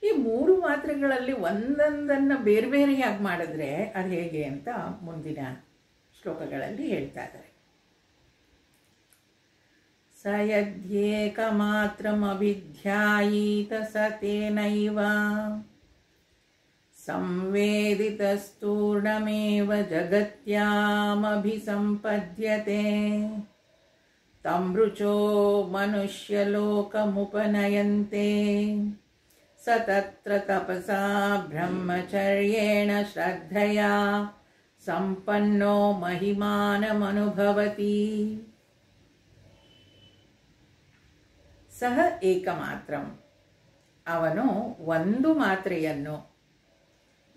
ಈ 3 ಮಾತ್ರೆಗಳಲ್ಲಿ ಒಂದೊಂದನ್ನು ಬೇರೆ ಬೇರೆಯಾಗಿ ಮಾಡಿದ್ರೆ ಅದು ಹೇಗೆ ಅಂತ ಮುಂದಿನ ಶ್ಲೋಕಗಳಲ್ಲಿ ಹೇಳ್ತಾ ಇದ್ದಾರೆ. ಸ ಯದ್ಯೇಕಮಾತ್ರಮಭಿಧ್ಯಾಯೀತ ಸ ತೇನೈವ ಸಂವೇದಿತಸ್ತೂರ್ಣಮೇವ ಜಗತ್ಯಾಮಭಿಸಂಪದ್ಯತೆ ತಮೃಚೋ ಮನುಷ್ಯಲೋಕಮುಪನಯಂತೆ ಸ ತತ್ರ ತಪಸಾ ಬ್ರಹ್ಮಚರ್ಯೇಣ ಶ್ರದ್ಧಯಾ ಸಂಪನ್ನೋ ಮಹಿಮಾನಮನುಭವತಿ. ಸಹ ಏಕಮಾತ್ರಂ, ಅವನು 1 ಮಾತ್ರೆಯನ್ನು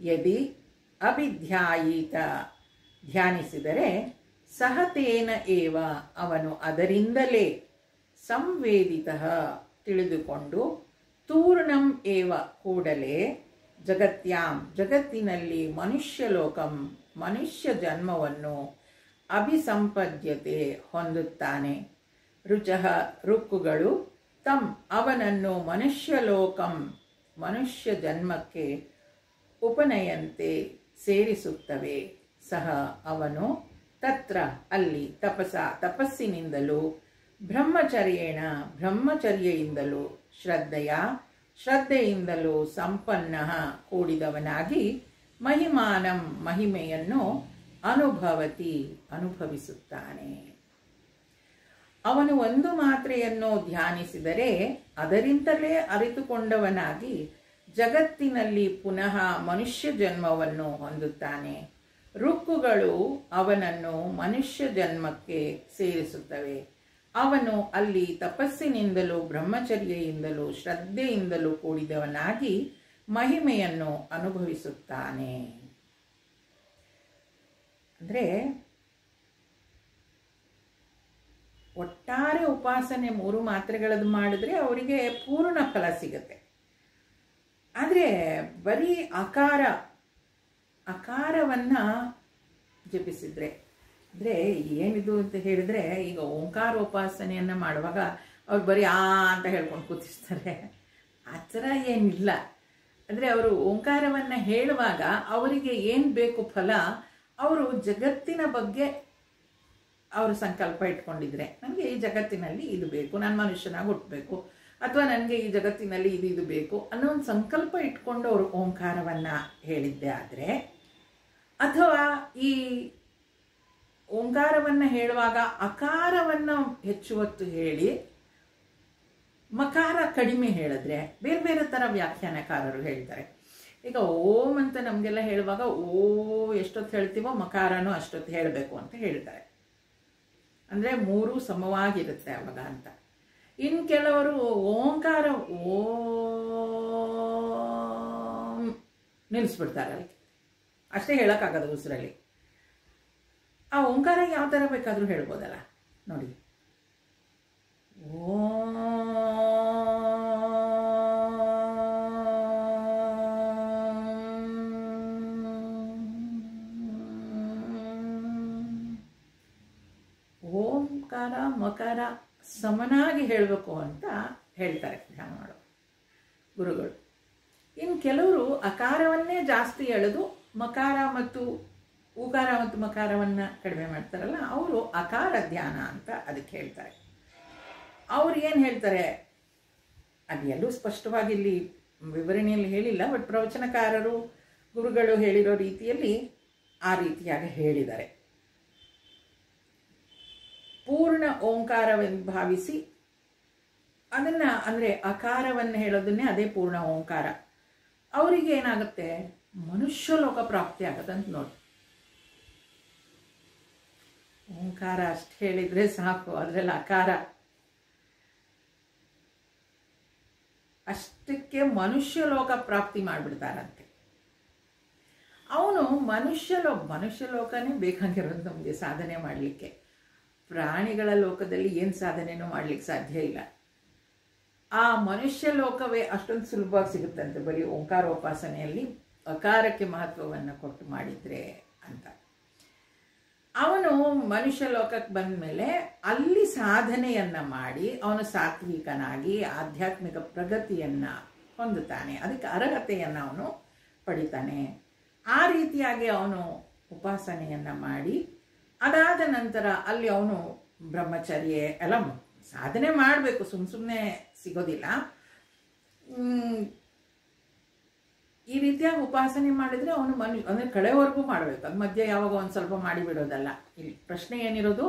ಯದಿ ಅಭಿಧ್ಯಾಯೀತ ಧ್ಯಾನಿಸಿದರೆ ಸಹತೇನ ಏವ ಅವನು ಅದರಿಂದಲೇ ಸಂವೇದಿತ ತಿಳಿದುಕೊಂಡು ತೂರ್ಣಂ ಏವ ಕೂಡಲೇ ಜಗತ್ಯಾಂ ಜಗತ್ತಿನಲ್ಲಿ ಮನುಷ್ಯಲೋಕಂ ಮನುಷ್ಯ ಜನ್ಮವನ್ನು ಅಭಿಸಂಪದ್ಯತೆ ಹೊಂದುತ್ತಾನೆ. ರುಚಃ ರುಕ್ಕುಗಳು ತಂ ಅವನನ್ನು ಮನುಷ್ಯಲೋಕಂ ಮನುಷ್ಯ ಜನ್ಮಕ್ಕೆ ಉಪನಯಂತೆ ಸೇರಿಸುತ್ತವೆ. ಸಹ ಅವನು ತತ್ರ ಅಲ್ಲಿ ತಪಸ್ಸಿನಿಂದಲೂ ಬ್ರಹ್ಮಚರ್ಯೇಣ ಬ್ರಹ್ಮಚರ್ಯೆಯಿಂದಲೂ ಶ್ರದ್ಧೆಯಿಂದಲೂ ಸಂಪನ್ನ ಕೂಡಿದವನಾಗಿ ಮಹಿಮಾನಂ ಮಹಿಮೆಯನ್ನು ಅನುಭವಿಸುತ್ತಾನೆ. ಅವನು ಒಂದು ಮಾತ್ರೆಯನ್ನು ಧ್ಯಾನಿಸಿದರೆ ಅದರಿಂದಲೇ ಅರಿತುಕೊಂಡವನಾಗಿ ಜಗತ್ತಿನಲ್ಲಿ ಪುನಃ ಮನುಷ್ಯ ಜನ್ಮವನ್ನು ಹೊಂದುತ್ತಾನೆ. ಋಕ್ಕುಗಳು ಅವನನ್ನು ಮನುಷ್ಯ ಜನ್ಮಕ್ಕೆ ಸೇರಿಸುತ್ತವೆ. ಅವನು ಅಲ್ಲಿ ತಪಸ್ಸಿನಿಂದಲೂ ಬ್ರಹ್ಮಚರ್ಯೆಯಿಂದಲೂ ಶ್ರದ್ಧೆಯಿಂದಲೂ ಕೂಡಿದವನಾಗಿ ಮಹಿಮೆಯನ್ನು ಅನುಭವಿಸುತ್ತಾನೆ. ಅಂದರೆ ಒಟ್ಟಾರೆ ಉಪಾಸನೆ 3 ಮಾತ್ರೆಗಳದ್ದು ಮಾಡಿದ್ರೆ ಅವರಿಗೆ ಪೂರ್ಣ ಫಲ ಸಿಗತ್ತೆ. ಆದರೆ ಬರೀ ಅಕಾರವನ್ನು ಜಪಿಸಿದ್ರೆ, ಅಂದರೆ ಏನಿದು ಅಂತ ಹೇಳಿದ್ರೆ, ಈಗ ಓಂಕಾರೋಪಾಸನೆಯನ್ನು ಮಾಡುವಾಗ ಅವ್ರು ಬರೀ ಅಂತ ಹೇಳ್ಕೊಂಡು ಕೂತಿರ್ತಾರೆ. ಆ ಥರ ಏನಿಲ್ಲ. ಅಂದರೆ ಅವರು ಓಂಕಾರವನ್ನು ಹೇಳುವಾಗ ಅವರಿಗೆ ಏನು ಬೇಕು ಫಲ, ಅವರು ಜಗತ್ತಿನ ಬಗ್ಗೆ ಅವರು ಸಂಕಲ್ಪ ಇಟ್ಕೊಂಡಿದ್ರೆ, ನನಗೆ ಈ ಜಗತ್ತಿನಲ್ಲಿ ಇದು ಬೇಕು, ನಾನು ಮನುಷ್ಯನಾಗಿ ಹುಟ್ಟಬೇಕು, ಅಥವಾ ನನಗೆ ಈ ಜಗತ್ತಿನಲ್ಲಿ ಇದು ಬೇಕು ಅನ್ನೋ ಒಂದು ಸಂಕಲ್ಪ ಇಟ್ಕೊಂಡು ಅವರು ಓಂಕಾರವನ್ನು ಹೇಳಿದ್ದೆ ಆದರೆ, ಅಥವಾ ಈ ಓಂಕಾರವನ್ನು ಹೇಳುವಾಗ ಅಕಾರವನ್ನು ಹೆಚ್ಚು ಹೊತ್ತು ಹೇಳಿ ಮಕಾರ ಕಡಿಮೆ ಹೇಳಿದ್ರೆ ಬೇರೆ ಬೇರೆ ಥರ ವ್ಯಾಖ್ಯಾನಕಾರರು ಹೇಳ್ತಾರೆ. ಈಗ ಓಂ ಅಂತ ನಮಗೆಲ್ಲ ಹೇಳುವಾಗ ಎಷ್ಟೊತ್ತು ಹೇಳ್ತೀವೋ ಮಕಾರನೂ ಅಷ್ಟೊತ್ತು ಹೇಳಬೇಕು ಅಂತ ಹೇಳ್ತಾರೆ. ಅಂದರೆ 3 ಸಮವಾಗಿರುತ್ತೆ ಅವಾಗ ಅಂತ. ಇನ್ನು ಕೆಲವರು ಓಂಕಾರ ಓಂ ನಿಲ್ಲಿಸ್ಬಿಡ್ತಾರೆ, ಅಲ್ಲಿ ಅಷ್ಟೇ ಹೇಳೋಕ್ಕಾಗದು ಉಸಿರಲ್ಲಿ. ಆ ಓಂಕಾರ ಯಾವ ಥರ ಬೇಕಾದರೂ ಹೇಳ್ಬೋದಲ್ಲ ನೋಡಿ. ಓಂಕಾರ ಮಕಾರ ಸಮನಾಗಿ ಹೇಳಬೇಕು ಅಂತ ಹೇಳ್ತಾರೆ ಧ್ಯಾನ ಮಾಡೋ ಗುರುಗಳು. ಇನ್ನು ಕೆಲವರು ಅಕಾರವನ್ನೇ ಜಾಸ್ತಿ ಎಳೆದು ಮಕಾರ ಮತ್ತು ಉಕಾರ ಮತ್ತು ಮಕಾರವನ್ನು ಕಡಿಮೆ ಮಾಡ್ತಾರಲ್ಲ, ಅವರು ಅಕಾರ ಧ್ಯಾನ ಅಂತ ಅದಕ್ಕೆ ಹೇಳ್ತಾರೆ. ಅವ್ರು ಏನು ಹೇಳ್ತಾರೆ ಅದು ಎಲ್ಲೂ ಸ್ಪಷ್ಟವಾಗಿ ಇಲ್ಲಿ ವಿವರಣೆಯಲ್ಲಿ ಹೇಳಿಲ್ಲ, ಬಟ್ ಪ್ರವಚನಕಾರರು ಗುರುಗಳು ಹೇಳಿರೋ ರೀತಿಯಲ್ಲಿ ಆ ರೀತಿಯಾಗಿ ಹೇಳಿದ್ದಾರೆ. ಪೂರ್ಣ ಓಂಕಾರವೆಂದು ಭಾವಿಸಿ ಅದನ್ನು, ಅಂದರೆ ಅಕಾರವನ್ನು ಹೇಳೋದನ್ನೇ ಅದೇ ಪೂರ್ಣ ಓಂಕಾರ, ಅವರಿಗೆ ಏನಾಗುತ್ತೆ, ಮನುಷ್ಯ ಲೋಕ ಪ್ರಾಪ್ತಿ ಆಗತ್ತಂತ ನೋಡಿ. ಓಂಕಾರ ಅಷ್ಟು ಹೇಳಿದರೆ ಸಾಕು, ಅದರಲ್ಲಿ ಅಕಾರ ಅಷ್ಟಕ್ಕೆ ಮನುಷ್ಯ ಲೋಕ ಪ್ರಾಪ್ತಿ ಮಾಡಿಬಿಡ್ತಾರಂತೆ. ಅವನು ಮನುಷ್ಯ ಲೋಕನೇ ಬೇಕಾಗಿರೋದು ನಮಗೆ ಸಾಧನೆ ಮಾಡಲಿಕ್ಕೆ. ಪ್ರಾಣಿಗಳ ಲೋಕದಲ್ಲಿ ಏನು ಸಾಧನೆನೂ ಮಾಡಲಿಕ್ಕೆ ಸಾಧ್ಯ ಇಲ್ಲ. ಆ ಮನುಷ್ಯ ಲೋಕವೇ ಅಷ್ಟೊಂದು ಸುಲಭವಾಗಿ ಸಿಗುತ್ತಂತೆ ಬರೀ ಓಂಕಾರೋಪಾಸನೆಯಲ್ಲಿ ಅಕಾರಕ್ಕೆ ಮಹತ್ವವನ್ನು ಕೊಟ್ಟು ಮಾಡಿದರೆ ಅಂತ. ಅವನು ಮನುಷ್ಯ ಲೋಕಕ್ಕೆ ಬಂದ ಮೇಲೆ ಅಲ್ಲಿ ಸಾಧನೆಯನ್ನು ಮಾಡಿ ಅವನು ಸಾತ್ವಿಕನಾಗಿ ಆಧ್ಯಾತ್ಮಿಕ ಪ್ರಗತಿಯನ್ನು ಹೊಂದುತ್ತಾನೆ, ಅದಕ್ಕೆ ಅರ್ಹತೆಯನ್ನು ಅವನು ಪಡಿತಾನೆ. ಆ ರೀತಿಯಾಗಿ ಅವನು ಉಪಾಸನೆಯನ್ನು ಮಾಡಿ ಅದಾದ ನಂತರ ಅಲ್ಲಿ ಅವನು ಬ್ರಹ್ಮಚರ್ಯ ಎಲ್ಲ ಸಾಧನೆ ಮಾಡಬೇಕು, ಸುಮ್ಮನೆ ಸಿಗೋದಿಲ್ಲ. ಈ ರೀತಿಯಾಗಿ ಉಪಾಸನೆ ಮಾಡಿದರೆ ಅವನು ಅಂದರೆ ಕಡೆವರೆಗೂ ಮಾಡಬೇಕು, ಅದು ಮಧ್ಯೆ ಯಾವಾಗ ಒಂದು ಸ್ವಲ್ಪ ಮಾಡಿಬಿಡೋದಲ್ಲ. ಇಲ್ಲಿ ಪ್ರಶ್ನೆ ಏನಿರೋದು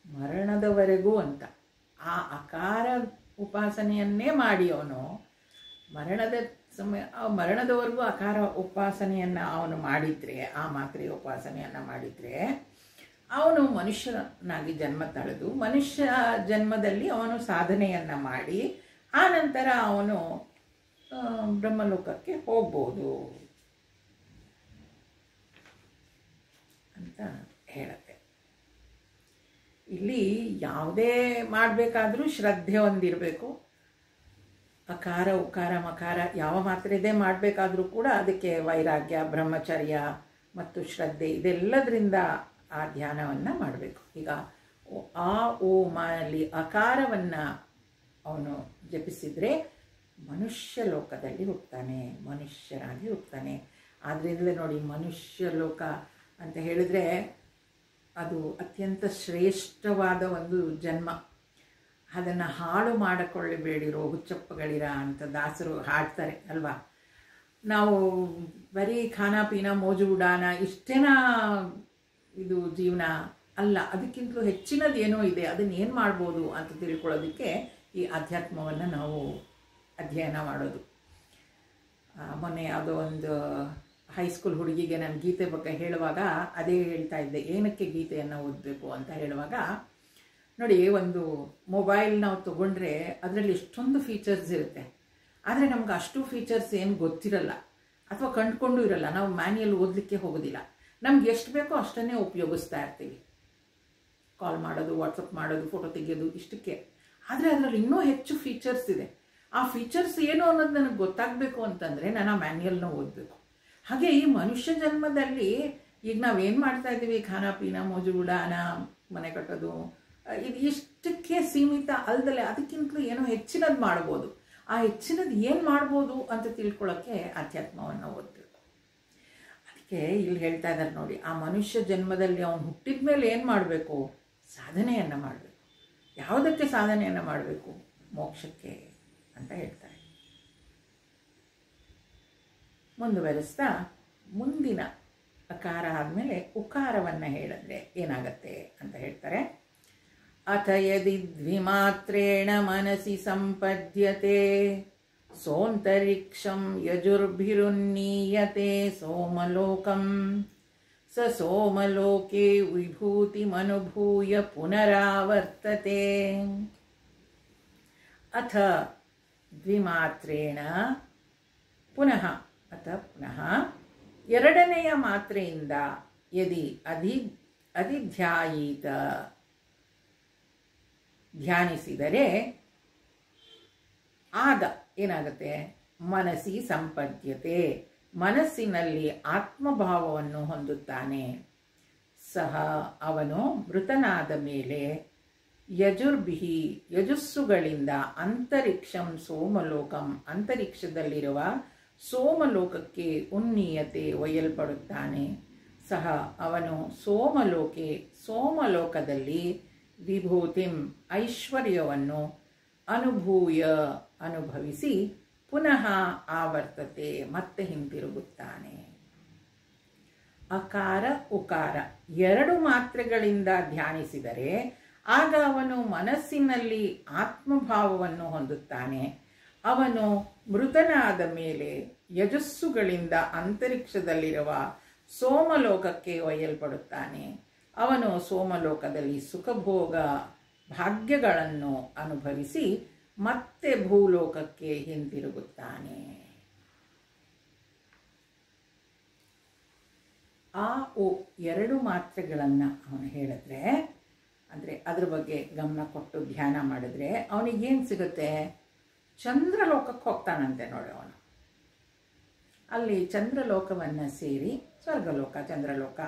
ಮರಣದವರೆಗೂ ಅಂತ. ಆ ಅಕಾರ ಉಪಾಸನೆಯನ್ನೇ ಮಾಡಿ ಅವನು ಮರಣದವರೆಗೂ ಅಕಾರ ಉಪಾಸನೆಯನ್ನು ಅವನು ಮಾಡಿದರೆ, ಆ ಮಾತ್ರೆಯ ಉಪಾಸನೆಯನ್ನು ಮಾಡಿದರೆ ಅವನು ಮನುಷ್ಯನಾಗಿ ಜನ್ಮ ತಳೆದು ಮನುಷ್ಯ ಜನ್ಮದಲ್ಲಿ ಅವನು ಸಾಧನೆಯನ್ನು ಮಾಡಿ ಆ ನಂತರ ಅವನು ಬ್ರಹ್ಮಲೋಕಕ್ಕೆ ಹೋಗ್ಬೋದು ಅಂತ ಹೇಳುತ್ತೆ. ಇಲ್ಲಿ ಯಾವುದೇ ಮಾಡಬೇಕಾದ್ರೂ ಶ್ರದ್ಧೆ ಹೊಂದಿರಬೇಕು. ಅಕಾರ ಉಕಾರ ಮಕಾರ ಯಾವ ಮಾತ್ರೆದೇ ಮಾಡಬೇಕಾದ್ರೂ ಕೂಡ ಅದಕ್ಕೆ ವೈರಾಗ್ಯ, ಬ್ರಹ್ಮಚರ್ಯ ಮತ್ತು ಶ್ರದ್ಧೆ ಇದೆಲ್ಲದರಿಂದ ಆ ಧ್ಯಾನವನ್ನು ಮಾಡಬೇಕು. ಈಗ ಆ ಓಮಲ್ಲಿ ಅಕಾರವನ್ನು ಅವನು ಜಪಿಸಿದರೆ ಮನುಷ್ಯ ಲೋಕದಲ್ಲಿ ಹುಟ್ಟುತ್ತಾನೆ, ಮನುಷ್ಯರಾಗಿ ಹುಟ್ಟುತ್ತಾನೆ. ಆದ್ದರಿಂದಲೇ ನೋಡಿ, ಮನುಷ್ಯ ಲೋಕ ಅಂತ ಹೇಳಿದರೆ ಅದು ಅತ್ಯಂತ ಶ್ರೇಷ್ಠವಾದ ಒಂದು ಜನ್ಮ. ಅದನ್ನು ಹಾಳು ಮಾಡಿಕೊಳ್ಳಬೇಡಿರೋ ಹುಚ್ಚಪ್ಪಗಳಿರ ಅಂತ ದಾಸರು ಹಾಡ್ತಾರೆ ಅಲ್ವಾ. ನಾವು ಬರೀ ಖಾನಾ ಪೀನಾ ಮೋಜು ಉಡಾನ ಇಷ್ಟೇನಾ ಇದು ಜೀವನ ಅಲ್ಲ, ಅದಕ್ಕಿಂತಲೂ ಹೆಚ್ಚಿನದು ಏನೋ ಇದೆ, ಅದನ್ನು ಏನು ಮಾಡ್ಬೋದು ಅಂತ ತಿಳ್ಕೊಳ್ಳೋದಕ್ಕೆ ಈ ಅಧ್ಯಾತ್ಮವನ್ನು ನಾವು ಅಧ್ಯಯನ ಮಾಡೋದು. ಮೊನ್ನೆ ಯಾವುದೋ ಒಂದು ಹೈಸ್ಕೂಲ್ ಹುಡುಗಿಗೆ ನಾನು ಗೀತೆ ಬಗ್ಗೆ ಹೇಳುವಾಗ ಅದೇ ಹೇಳ್ತಾ ಇದ್ದೆ, ಏನಕ್ಕೆ ಗೀತೆಯನ್ನು ಓದಬೇಕು ಅಂತ ಹೇಳುವಾಗ, ನೋಡಿ, ಒಂದು ಮೊಬೈಲ್ ನಾವು ತೊಗೊಂಡ್ರೆ ಅದರಲ್ಲಿ ಎಷ್ಟೊಂದು ಫೀಚರ್ಸ್ ಇರುತ್ತೆ, ಆದರೆ ನಮ್ಗೆ ಅಷ್ಟು ಫೀಚರ್ಸ್ ಏನು ಗೊತ್ತಿರಲ್ಲ ಅಥವಾ ಕಂಡುಕೊಂಡು ಇರಲ್ಲ. ನಾವು ಮ್ಯಾನ್ಯಲ್ ಓದಲಿಕ್ಕೆ ಹೋಗೋದಿಲ್ಲ, ನಮ್ಗೆ ಎಷ್ಟು ಬೇಕೋ ಅಷ್ಟನ್ನೇ ಉಪಯೋಗಿಸ್ತಾ ಇರ್ತೀವಿ. ಕಾಲ್ ಮಾಡೋದು, ವಾಟ್ಸಪ್ ಮಾಡೋದು, ಫೋಟೋ ತೆಗೆಯೋದು, ಇಷ್ಟಕ್ಕೆ. ಆದರೆ ಅದರಲ್ಲಿ ಇನ್ನೂ ಹೆಚ್ಚು ಫೀಚರ್ಸ್ ಇದೆ. ಆ ಫೀಚರ್ಸ್ ಏನು ಅನ್ನೋದು ನನಗೆ ಗೊತ್ತಾಗಬೇಕು ಅಂತಂದರೆ ನಾನು ಆ ಮ್ಯಾನ್ಯಲ್ನ ಓದಬೇಕು. ಹಾಗೆ ಈ ಮನುಷ್ಯ ಜನ್ಮದಲ್ಲಿ ಈಗ ನಾವೇನು ಮಾಡ್ತಾ ಇದ್ದೀವಿ, ಖಾನ ಪೀನ, ಮೋಜು ಉಡಾನ, ಮನೆ ಕಟ್ಟೋದು, ಇದು ಇಷ್ಟಕ್ಕೆ ಸೀಮಿತ ಅಲ್ದಲೆ ಅದಕ್ಕಿಂತಲೂ ಏನೋ ಹೆಚ್ಚಿನದು ಮಾಡ್ಬೋದು. ಆ ಹೆಚ್ಚಿನದು ಏನು ಮಾಡ್ಬೋದು ಅಂತ ತಿಳ್ಕೊಳ್ಳೋಕ್ಕೆ ಅಧ್ಯಾತ್ಮವನ್ನು ಓದಬೇಕು. ಅದಕ್ಕೆ ಇಲ್ಲಿ ಹೇಳ್ತಾ ಇದ್ದಾರೆ ನೋಡಿ, ಆ ಮನುಷ್ಯ ಜನ್ಮದಲ್ಲಿ ಅವನು ಹುಟ್ಟಿದ ಮೇಲೆ ಏನು ಮಾಡಬೇಕು? ಸಾಧನೆಯನ್ನು ಮಾಡಬೇಕು. ಯಾವುದಕ್ಕೆ ಸಾಧನೆಯನ್ನು ಮಾಡಬೇಕು? ಮೋಕ್ಷಕ್ಕೆ ಅಂತ ಹೇಳ್ತಾರೆ. ಮುಂದುವರಿಸ್ತಾ ಮುಂದಿನ ಅಕಾರ ಆದಮೇಲೆ ಉಕಾರವನ್ನು ಹೇಳಿದ್ರೆ ಏನಾಗತ್ತೆ ಅಂತ ಹೇಳ್ತಾರೆ. ಅಥ ಯದಿ ದ್ವಿಮಾತ್ರೇಣ ಮನಸಿ ಸಂಪದ್ಯತೆ ಸೋಂತರಿಕ್ಷಂ ಯಜುರ್ಭಿರುನ್ನೀಯತೆ ಸೋಮಲೋಕಂ ಸ ಸೋಮಲೋಕೆ ವಿಭೂತಿಮನುಭೂಯ ಪುನರಾವರ್ತತೆ. ಅಥ ದ್ವಿಮಾತ್ರೇಣ ಪುನಃ, ಅಥ ಪುನಃ ಎರಡನೆಯ ಮಾತ್ರೆಯಿಂದ ಯದಿ ಅಧಿಧ್ಯಾಯೀತ ಧ್ಯಾನಿಸಿದರೆ ಆಗ ಏನಾಗುತ್ತೆ? ಮನಸ್ಸಿ ಸಂಪದ್ಯತೆ, ಮನಸ್ಸಿನಲ್ಲಿ ಆತ್ಮಭಾವವನ್ನು ಹೊಂದುತ್ತಾನೆ. ಸಹ ಅವನು ಮೃತನಾದ ಮೇಲೆ ಯಜುರ್ಭಿಹಿ ಯಜಸ್ಸುಗಳಿಂದ ಅಂತರಿಕ್ಷಂ ಸೋಮಲೋಕಂ ಅಂತರಿಕ್ಷದಲ್ಲಿರುವ ಸೋಮಲೋಕಕ್ಕೆ ಉನ್ನೀಯತೆ ಒಯ್ಯಲ್ಪಡುತ್ತಾನೆ. ಸಹ ಅವನು ಸೋಮಲೋಕೆ ಸೋಮಲೋಕದಲ್ಲಿ ವಿಭೂತಿಂ ಐಶ್ವರ್ಯವನ್ನು ಅನುಭೂಯ ಅನುಭವಿಸಿ ಪುನಃ ಆವರ್ತತೆ ಮತ್ತೆ ಹಿಂತಿರುಗುತ್ತಾನೆ. ಅಕಾರ ಉಕಾರ ಎರಡು ಮಾತ್ರೆಗಳಿಂದ ಧ್ಯಾನಿಸಿದರೆ ಆಗ ಅವನು ಮನಸ್ಸಿನಲ್ಲಿ ಆತ್ಮಭಾವವನ್ನು ಹೊಂದುತ್ತಾನೆ. ಅವನು ಮೃತನಾದ ಮೇಲೆ ಯಜಸ್ಸುಗಳಿಂದ ಅಂತರಿಕ್ಷದಲ್ಲಿರುವ ಸೋಮಲೋಕಕ್ಕೆ ಒಯ್ಯಲ್ಪಡುತ್ತಾನೆ. ಅವನು ಸೋಮಲೋಕದಲ್ಲಿ ಸುಖಭೋಗ ಭಾಗ್ಯಗಳನ್ನು ಅನುಭವಿಸಿ ಮತ್ತೆ ಭೂಲೋಕಕ್ಕೆ ಹಿಂತಿರುಗುತ್ತಾನೆ. ಆ ಓ ಎರಡು ಮಾತ್ರೆಗಳನ್ನು ಅವನು ಹೇಳಿದ್ರೆ, ಅಂದರೆ ಅದ್ರ ಬಗ್ಗೆ ಗಮನ ಕೊಟ್ಟು ಧ್ಯಾನ ಮಾಡಿದ್ರೆ ಅವನಿಗೇನು ಸಿಗುತ್ತೆ? ಚಂದ್ರಲೋಕಕ್ಕೆ ಹೋಗ್ತಾನಂತೆ ನೋಡಿ ಅವನು. ಅಲ್ಲಿ ಚಂದ್ರಲೋಕವನ್ನು ಸೇರಿ, ಸ್ವರ್ಗಲೋಕ ಚಂದ್ರಲೋಕ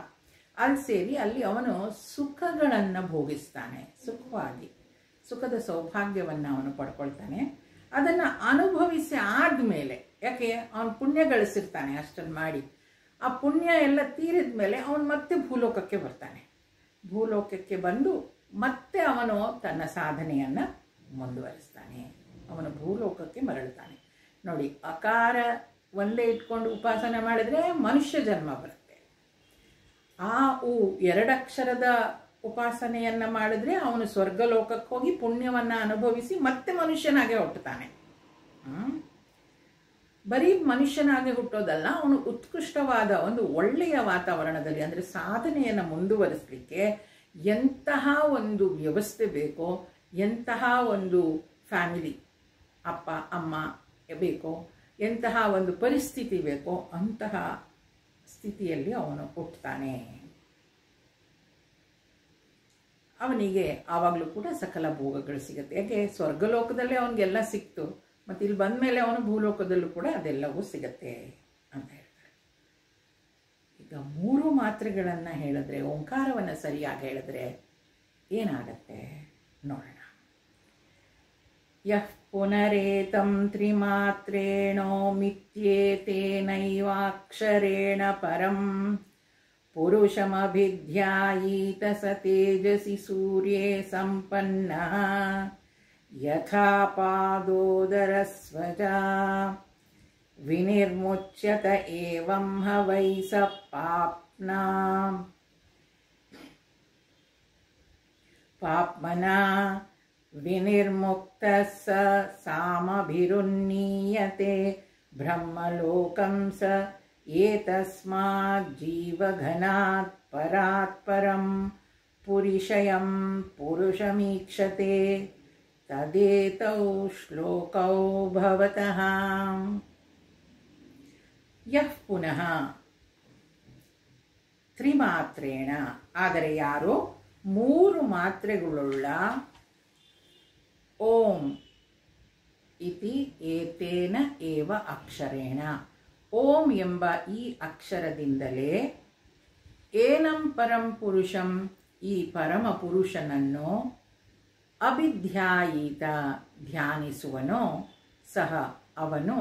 ಅಲ್ಲಿ ಸೇರಿ ಅಲ್ಲಿ ಅವನು ಸುಖಗಳನ್ನು ಭೋಗಿಸ್ತಾನೆ. ಸುಖವಾಗಿ ಸುಖದ ಸೌಭಾಗ್ಯವನ್ನು ಅವನು ಪಡ್ಕೊಳ್ತಾನೆ. ಅದನ್ನು ಅನುಭವಿಸಿ ಆದಮೇಲೆ, ಯಾಕೆ ಅವನು ಪುಣ್ಯ ಗಳಿಸಿರ್ತಾನೆ ಅಷ್ಟನ್ನು ಮಾಡಿ, ಆ ಪುಣ್ಯ ಎಲ್ಲ ತೀರಿದ ಮೇಲೆ ಅವನು ಮತ್ತೆ ಭೂಲೋಕಕ್ಕೆ ಬರ್ತಾನೆ. ಭೂಲೋಕಕ್ಕೆ ಬಂದು ಮತ್ತೆ ಅವನು ತನ್ನ ಸಾಧನೆಯನ್ನು ಮುಂದುವರಿಸ್ತಾನೆ. ಅವನು ಭೂಲೋಕಕ್ಕೆ ಮರಳುತ್ತಾನೆ. ನೋಡಿ, ಅಕಾರ ಒಂದೇ ಇಟ್ಕೊಂಡು ಉಪಾಸನೆ ಮಾಡಿದರೆ ಮನುಷ್ಯ ಜನ್ಮ ಬರುತ್ತೆ. ಆ ಉ ಎರಡಕ್ಷರದ ಉಪಾಸನೆಯನ್ನು ಮಾಡಿದ್ರೆ ಅವನು ಸ್ವರ್ಗಲೋಕಕ್ಕೆ ಹೋಗಿ ಪುಣ್ಯವನ್ನು ಅನುಭವಿಸಿ ಮತ್ತೆ ಮನುಷ್ಯನಾಗೆ ಹುಟ್ಟುತ್ತಾನೆ. ಬರೀ ಮನುಷ್ಯನಾಗಿ ಹುಟ್ಟೋದಲ್ಲ, ಅವನು ಉತ್ಕೃಷ್ಟವಾದ ಒಂದು ಒಳ್ಳೆಯ ವಾತಾವರಣದಲ್ಲಿ, ಅಂದರೆ ಸಾಧನೆಯನ್ನು ಮುಂದುವರಿಸಲಿಕ್ಕೆ ಎಂತಹ ಒಂದು ವ್ಯವಸ್ಥೆ ಬೇಕೋ, ಎಂತಹ ಒಂದು ಫ್ಯಾಮಿಲಿ ಅಪ್ಪ ಅಮ್ಮ ಬೇಕೋ, ಎಂತಹ ಒಂದು ಪರಿಸ್ಥಿತಿ ಬೇಕೋ ಅಂತಹ ಸ್ಥಿತಿಯಲ್ಲಿ ಅವನು ಹುಟ್ಟುತ್ತಾನೆ. ಅವನಿಗೆ ಆವಾಗಲೂ ಕೂಡ ಸಕಲ ಭೋಗಗಳು ಸಿಗುತ್ತೆ. ಯಾಕೆ? ಸ್ವರ್ಗಲೋಕದಲ್ಲೇ ಅವನಿಗೆಲ್ಲ ಸಿಕ್ತು, ಮತ್ತು ಇಲ್ಲಿ ಬಂದ ಮೇಲೆ ಅವನು ಭೂಲೋಕದಲ್ಲೂ ಕೂಡ ಅದೆಲ್ಲವೂ ಸಿಗತ್ತೆ ಅಂತ ಹೇಳ್ತಾರೆ. ಈಗ ಮೂರು ಮಾತ್ರೆಗಳನ್ನು ಹೇಳಿದ್ರೆ, ಓಂಕಾರವನ್ನು ಸರಿಯಾಗಿ ಹೇಳಿದ್ರೆ ಏನಾಗತ್ತೆ ನೋಡೋಣ. ಯಃ ಪುನರೇತಂ ತ್ರಿಮಾತ್ರೇಣೋ ಮಿತ್ಯೇತೇನೈವಾಕ್ಷರೇಣ ಪರಂ ಪುರುಷಮಭಿಧ್ಯಾಯೀತ ಸ ತೇಜಸಿ ಸೂರ್ಯೇ ಸಂಪನ್ನಃ ಯಥಾ ಪಾದೋದರಸ್ವಜಾ ವಿನಿರ್ಮುಚ್ಯತ ಏವಂ ಹ ವೈ ಸ ಪಾಪ್ನಾ. ಪಾಪ್ಮನಾ ವಿನಿರ್ಮುಕ್ತಃ ಸ ಸಾಮಭಿರುನ್ನೀಯತೆ ಬ್ರಹ್ಮಲೋಕಂ ಸ ಏತಸ್ಮಾತ್ ಜೀವಘನಾತ್ ಪರಾತ್ ಪರಂ ಪುರಿಷಯಂ ಪುರುಷಮೀಕ್ಷತೆ ತದೇತೌ ಶ್ಲೋಕೌ ಭವತಃ. ಯಃ ಪುನಃ ತ್ರಿಮಾತ್ರೇಣ, ಆದರೆ ಯಾರು 3 ಮಾತ್ರೆಗಳುಳ್ಳ ಓಂ ಇತಿ ಏತೇನ ಏವ ಅಕ್ಷರೇಣ, ಓಂ ಎಂಬ ಈ ಅಕ್ಷರದಿಂದಲೇ ಏನಂ ಪರಂ ಪುರುಷಂ, ಈ ಪರಮ ಪುರುಷನನ್ನು ಅಭಿಧ್ಯಾಯೀತ ಧ್ಯಾನಿಸುವನೋ ಸಹ ಅವನು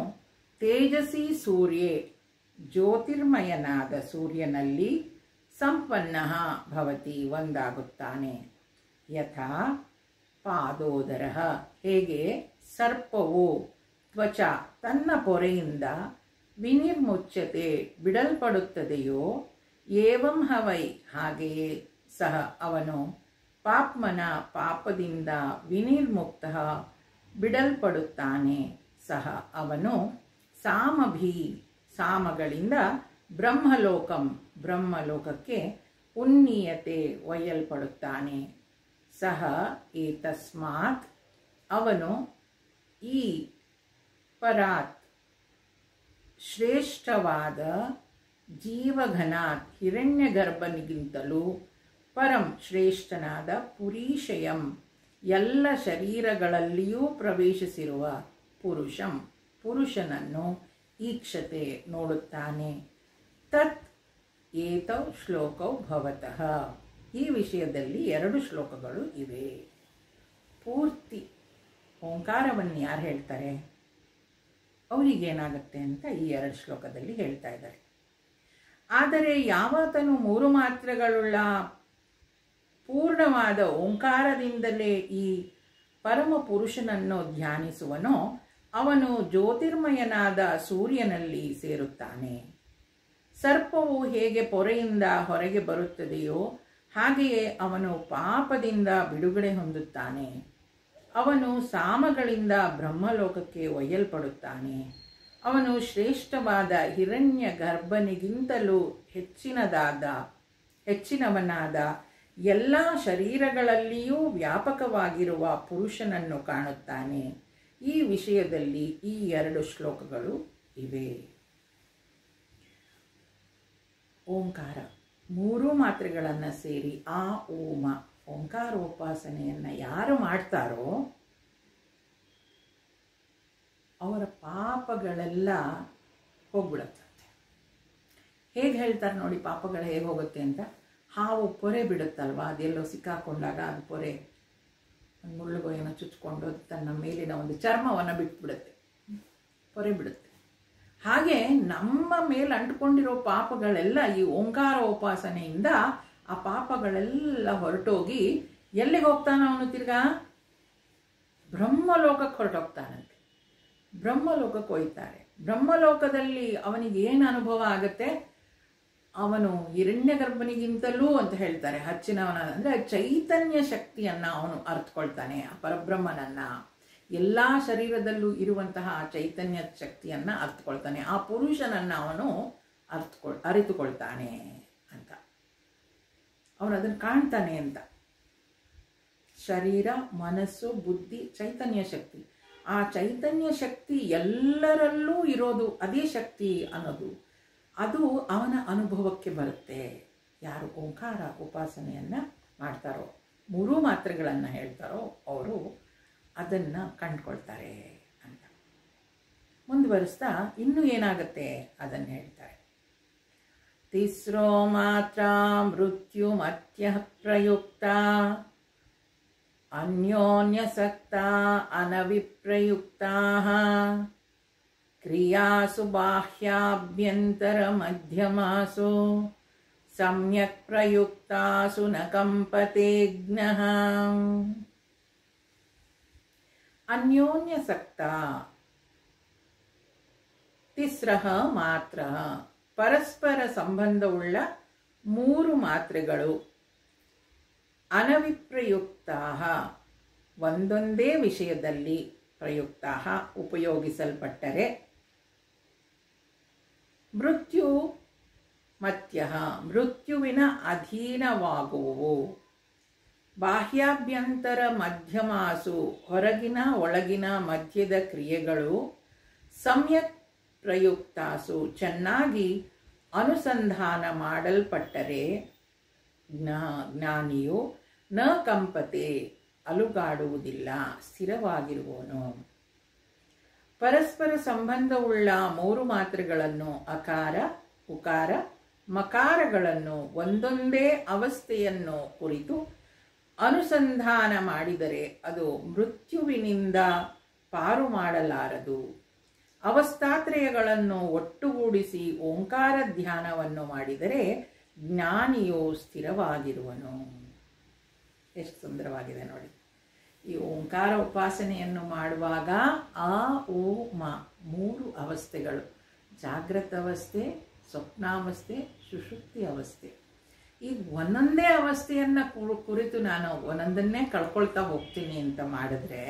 ತೇಜಸಿ ಸೂರ್ಯೇ ಜ್ಯೋತಿರ್ಮಯನಾದ ಸೂರ್ಯನಲ್ಲಿ ಸಂಪನ್ನ ಭವತಿ ಒಂದಾಗುತ್ತಾನೆ. ಯಥಾ ಪಾದೋದರ, ಹೇಗೆ ಸರ್ಪವು ತ್ವಚ ತನ್ನ ಪೊರೆಯಿಂದ ವಿನಿರ್ಮುಚ್ಯತೆ ಬಿಡಲ್ಪಡುತ್ತದೆಯೋ ಏವಂ ಹವೈ, ಹಾಗೆಯೇ ಸಹ ಅವನು ಪಾಪ್ಮನ ಪಾಪದಿಂದ ವಿನಿರ್ಮುಕ್ತ ಬಿಡಲ್ಪಡುತ್ತಾನೆ. ಸಹ ಅವನು ಸಾಮಭಿ ಸಾಮಗಳಿಂದ ಬ್ರಹ್ಮಲೋಕಂ ಬ್ರಹ್ಮಲೋಕಕ್ಕೆ ಉನ್ನೀಯತೆ ಒಯ್ಯಲ್ಪಡುತ್ತಾನೆ. ಸಹ ಏತಸ್ಮಾತ್ ಅವನು ಈ ಪರಾತ್ ಶ್ರೇಷ್ಠವಾದ ಜೀವಘನಾತ್ ಹಿರಣ್ಯಗರ್ಭನಿಗಿಂತಲೂ ಪರಂ ಶ್ರೇಷ್ಠನಾದ ಪುರೀಶಯಂ ಎಲ್ಲ ಶರೀರಗಳಲ್ಲಿಯೂ ಪ್ರವೇಶಿಸಿರುವ ಪುರುಷಂ ಪುರುಷನನ್ನು ಈಕ್ಷತೆ ನೋಡುತ್ತಾನೆ. ತತ್ ಏತೌ ಶ್ಲೋಕೌ ಭವತಃ, ಈ ವಿಷಯದಲ್ಲಿ 2 ಶ್ಲೋಕಗಳು ಇವೆ. ಪೂರ್ತಿ ಓಂಕಾರವನ್ನು ಯಾರು ಹೇಳ್ತಾರೆ ಅವರಿಗೇನಾಗುತ್ತೆ ಅಂತ ಈ 2 ಶ್ಲೋಕದಲ್ಲಿ ಹೇಳ್ತಾ ಇದ್ದಾರೆ. ಆದರೆ ಯಾವತನು 3 ಮಾತ್ರೆಗಳುಳ್ಳ ಪೂರ್ಣವಾದ ಓಂಕಾರದಿಂದಲೇ ಈ ಪರಮ ಪುರುಷನನ್ನು ಧ್ಯಾನಿಸುವನೋ ಅವನು ಜ್ಯೋತಿರ್ಮಯನಾದ ಸೂರ್ಯನಲ್ಲಿ ಸೇರುತ್ತಾನೆ. ಸರ್ಪವು ಹೇಗೆ ಪೊರೆಯಿಂದ ಹೊರಗೆ ಬರುತ್ತದೆಯೋ ಹಾಗೆಯೇ ಅವನು ಪಾಪದಿಂದ ಬಿಡುಗಡೆ ಹೊಂದುತ್ತಾನೆ. ಅವನು ಸಾಮಗಳಿಂದ ಬ್ರಹ್ಮಲೋಕಕ್ಕೆ ಒಯ್ಯಲ್ಪಡುತ್ತಾನೆ. ಅವನು ಶ್ರೇಷ್ಠವಾದ ಹಿರಣ್ಯ ಗರ್ಭನಿಗಿಂತಲೂ ಹೆಚ್ಚಿನವನಾದ ಎಲ್ಲ ಶರೀರಗಳಲ್ಲಿಯೂ ವ್ಯಾಪಕವಾಗಿರುವ ಪುರುಷನನ್ನು ಕಾಣುತ್ತಾನೆ. ಈ ವಿಷಯದಲ್ಲಿ ಈ 2 ಶ್ಲೋಕಗಳು ಇವೆ. ಓಂಕಾರ 3 ಮಾತ್ರೆಗಳನ್ನು ಸೇರಿ ಆ ಓಮ ಓಂಕಾರೋಪಾಸನೆಯನ್ನು ಯಾರು ಮಾಡ್ತಾರೋ ಅವರ ಪಾಪಗಳೆಲ್ಲ ಹೋಗ್ಬಿಡುತ್ತಂತೆ. ಹೇಗೆ ಹೇಳ್ತಾರೆ ನೋಡಿ ಪಾಪಗಳು ಹೇಗೆ ಹೋಗುತ್ತೆ ಅಂತ. ಹಾವು ಪೊರೆ ಬಿಡುತ್ತಲ್ವ, ಅದೆಲ್ಲೋ ಸಿಕ್ಕಾಕೊಂಡಾಗ ಅದು ಪೊರೆ ಮುಳ್ಳುಗೋ ಏನೋ ಚುಚ್ಕೊಂಡು ತನ್ನ ಮೇಲಿನ ಒಂದು ಚರ್ಮವನ್ನು ಬಿಟ್ಬಿಡುತ್ತೆ, ಪೊರೆ ಬಿಡುತ್ತೆ. ಹಾಗೆ ನಮ್ಮ ಮೇಲೆ ಅಂಟ್ಕೊಂಡಿರೋ ಪಾಪಗಳೆಲ್ಲ ಈ ಓಂಕಾರೋಪಾಸನೆಯಿಂದ ಆ ಪಾಪಗಳೆಲ್ಲ ಹೊರಟೋಗಿ ಎಲ್ಲಿಗೆ ಹೋಗ್ತಾನೆ ಅವನು? ತಿರ್ಗಾ ಬ್ರಹ್ಮಲೋಕಕ್ಕೆ ಹೊರಟೋಗ್ತಾನಂತೆ. ಬ್ರಹ್ಮಲೋಕಕ್ಕೆ ಒಯ್ತಾರೆ. ಬ್ರಹ್ಮಲೋಕದಲ್ಲಿ ಅವನಿಗೆ ಏನು ಅನುಭವ ಆಗುತ್ತೆ? ಅವನು ಹಿರಣ್ಯಗರ್ಭನಿಗಿಂತಲೂ ಅಂತ ಹೇಳ್ತಾರೆ ಹೆಚ್ಚಿನವನ, ಅಂದರೆ ಚೈತನ್ಯ ಶಕ್ತಿಯನ್ನು ಅವನು ಅರ್ಥಕೊಳ್ತಾನೆ. ಆ ಪರಬ್ರಹ್ಮನನ್ನು, ಎಲ್ಲ ಶರೀರದಲ್ಲೂ ಇರುವಂತಹ ಚೈತನ್ಯ ಶಕ್ತಿಯನ್ನು ಅರ್ಥಕೊಳ್ತಾನೆ. ಆ ಪುರುಷನನ್ನು ಅವನು ಅರಿತುಕೊಳ್ತಾನೆ ಅಂತ, ಅವನು ಅದನ್ನು ಕಾಣ್ತಾನೆ ಅಂತ. ಶರೀರ, ಮನಸ್ಸು, ಬುದ್ಧಿ, ಚೈತನ್ಯ ಶಕ್ತಿ. ಆ ಚೈತನ್ಯ ಶಕ್ತಿ ಎಲ್ಲರಲ್ಲೂ ಇರೋದು, ಅದೇ ಶಕ್ತಿ ಅನ್ನೋದು ಅದು ಅವನ ಅನುಭವಕ್ಕೆ ಬರುತ್ತೆ. ಯಾರು ಓಂಕಾರ ಉಪಾಸನೆಯನ್ನು ಮಾಡ್ತಾರೋ, 3 ಮಾತ್ರೆಗಳನ್ನು ಹೇಳ್ತಾರೋ ಅವರು ಅದನ್ನು ಕಂಡುಕೊಳ್ತಾರೆ ಅಂತ ಮುಂದುವರಿಸ್ತಾ ಇನ್ನೂ ಏನಾಗುತ್ತೆ ಅದನ್ನು ಹೇಳ್ತಾರೆ. ತಿಸ್ರೋ ಮಾತ್ರ ಮೃತ್ಯು ಮತ್ಯ ಪ್ರಯುಕ್ತ ಅನ್ಯೋನ್ಯಸಕ್ತ ಅನವಿಪ್ರಯುಕ್ತಾ ಕ್ರಿಯಾಸು ಬಾಹ್ಯಾಭ್ಯಂತರ ಮಧ್ಯಮಾಸು ಸಮ್ಯಕ್ ಪ್ರಯುಕ್ತಾಸು ನ ಕಂಪತೆ ಜ್ಞಃ. ಅನ್ಯೋನ್ಯಸಕ್ತ ತಿಸ್ರಃ ಮಾತ್ರ, ಪರಸ್ಪರ ಸಂಬಂಧವುಳ್ಳ 3 ಮಾತ್ರೆಗಳು. ಅನವಿಪ್ರಯುಕ್ತಾ ಒಂದೊಂದೇ ವಿಷಯದಲ್ಲಿ ಪ್ರಯುಕ್ತಾ ಉಪಯೋಗಿಸಲ್ಪಟ್ಟರೆ ಮೃತ್ಯು ಮತ್ಯ ಮೃತ್ಯುವಿನ ಅಧೀನವಾಗುವು. ಬಾಹ್ಯಾಭ್ಯಂತರ ಮಧ್ಯಮಾಸು ಹೊರಗಿನ ಒಳಗಿನ ಮಧ್ಯದ ಕ್ರಿಯೆಗಳು ಸಮ್ಯಕ್ ಪ್ರಯುಕ್ತಾಸು ಚೆನ್ನಾಗಿ ಅನುಸಂಧಾನ ಮಾಡಲ್ಪಟ್ಟರೆ ಜ್ಞಾನಿಯು ನ ಕಂಪತೆ ಅಲುಗಾಡುವುದಿಲ್ಲ, ಸ್ಥಿರವಾಗಿರುವನು. ಪರಸ್ಪರ ಸಂಬಂಧವುಳ್ಳ ಮೂರು ಮಾತ್ರೆಗಳನ್ನು ಅಕಾರ, ಉಕಾರ, ಮಕಾರಗಳನ್ನು ಒಂದೊಂದೇ ಅವಸ್ಥೆಯನ್ನು ಕುರಿತು ಅನುಸಂಧಾನ ಮಾಡಿದರೆ ಅದು ಮೃತ್ಯುವಿನಿಂದ ಪಾರು ಮಾಡಲಾರದು. ಅವಸ್ಥಾತ್ರಯಗಳನ್ನು ಒಟ್ಟುಗೂಡಿಸಿ ಓಂಕಾರ ಧ್ಯಾನವನ್ನು ಮಾಡಿದರೆ ಜ್ಞಾನಿಯು ಸ್ಥಿರವಾಗಿರುವನು. ಎಷ್ಟು ಸುಂದರವಾಗಿದೆ ನೋಡಿ. ಈ ಓಂಕಾರ ಉಪಾಸನೆಯನ್ನು ಮಾಡುವಾಗ ಆ ಓ ಮ ಮೂರು ಅವಸ್ಥೆಗಳು, ಜಾಗೃತ ಅವಸ್ಥೆ, ಸ್ವಪ್ನಾವಸ್ಥೆ, ಸುಷುಪ್ತಿ ಅವಸ್ಥೆ, ಈ ಒಂದೊಂದೇ ಅವಸ್ಥೆಯನ್ನು ಕುರಿತು ನಾನು ಒಂದೊಂದನ್ನೇ ಕಳ್ಕೊಳ್ತಾ ಹೋಗ್ತೀನಿ ಅಂತ ಮಾಡಿದ್ರೆ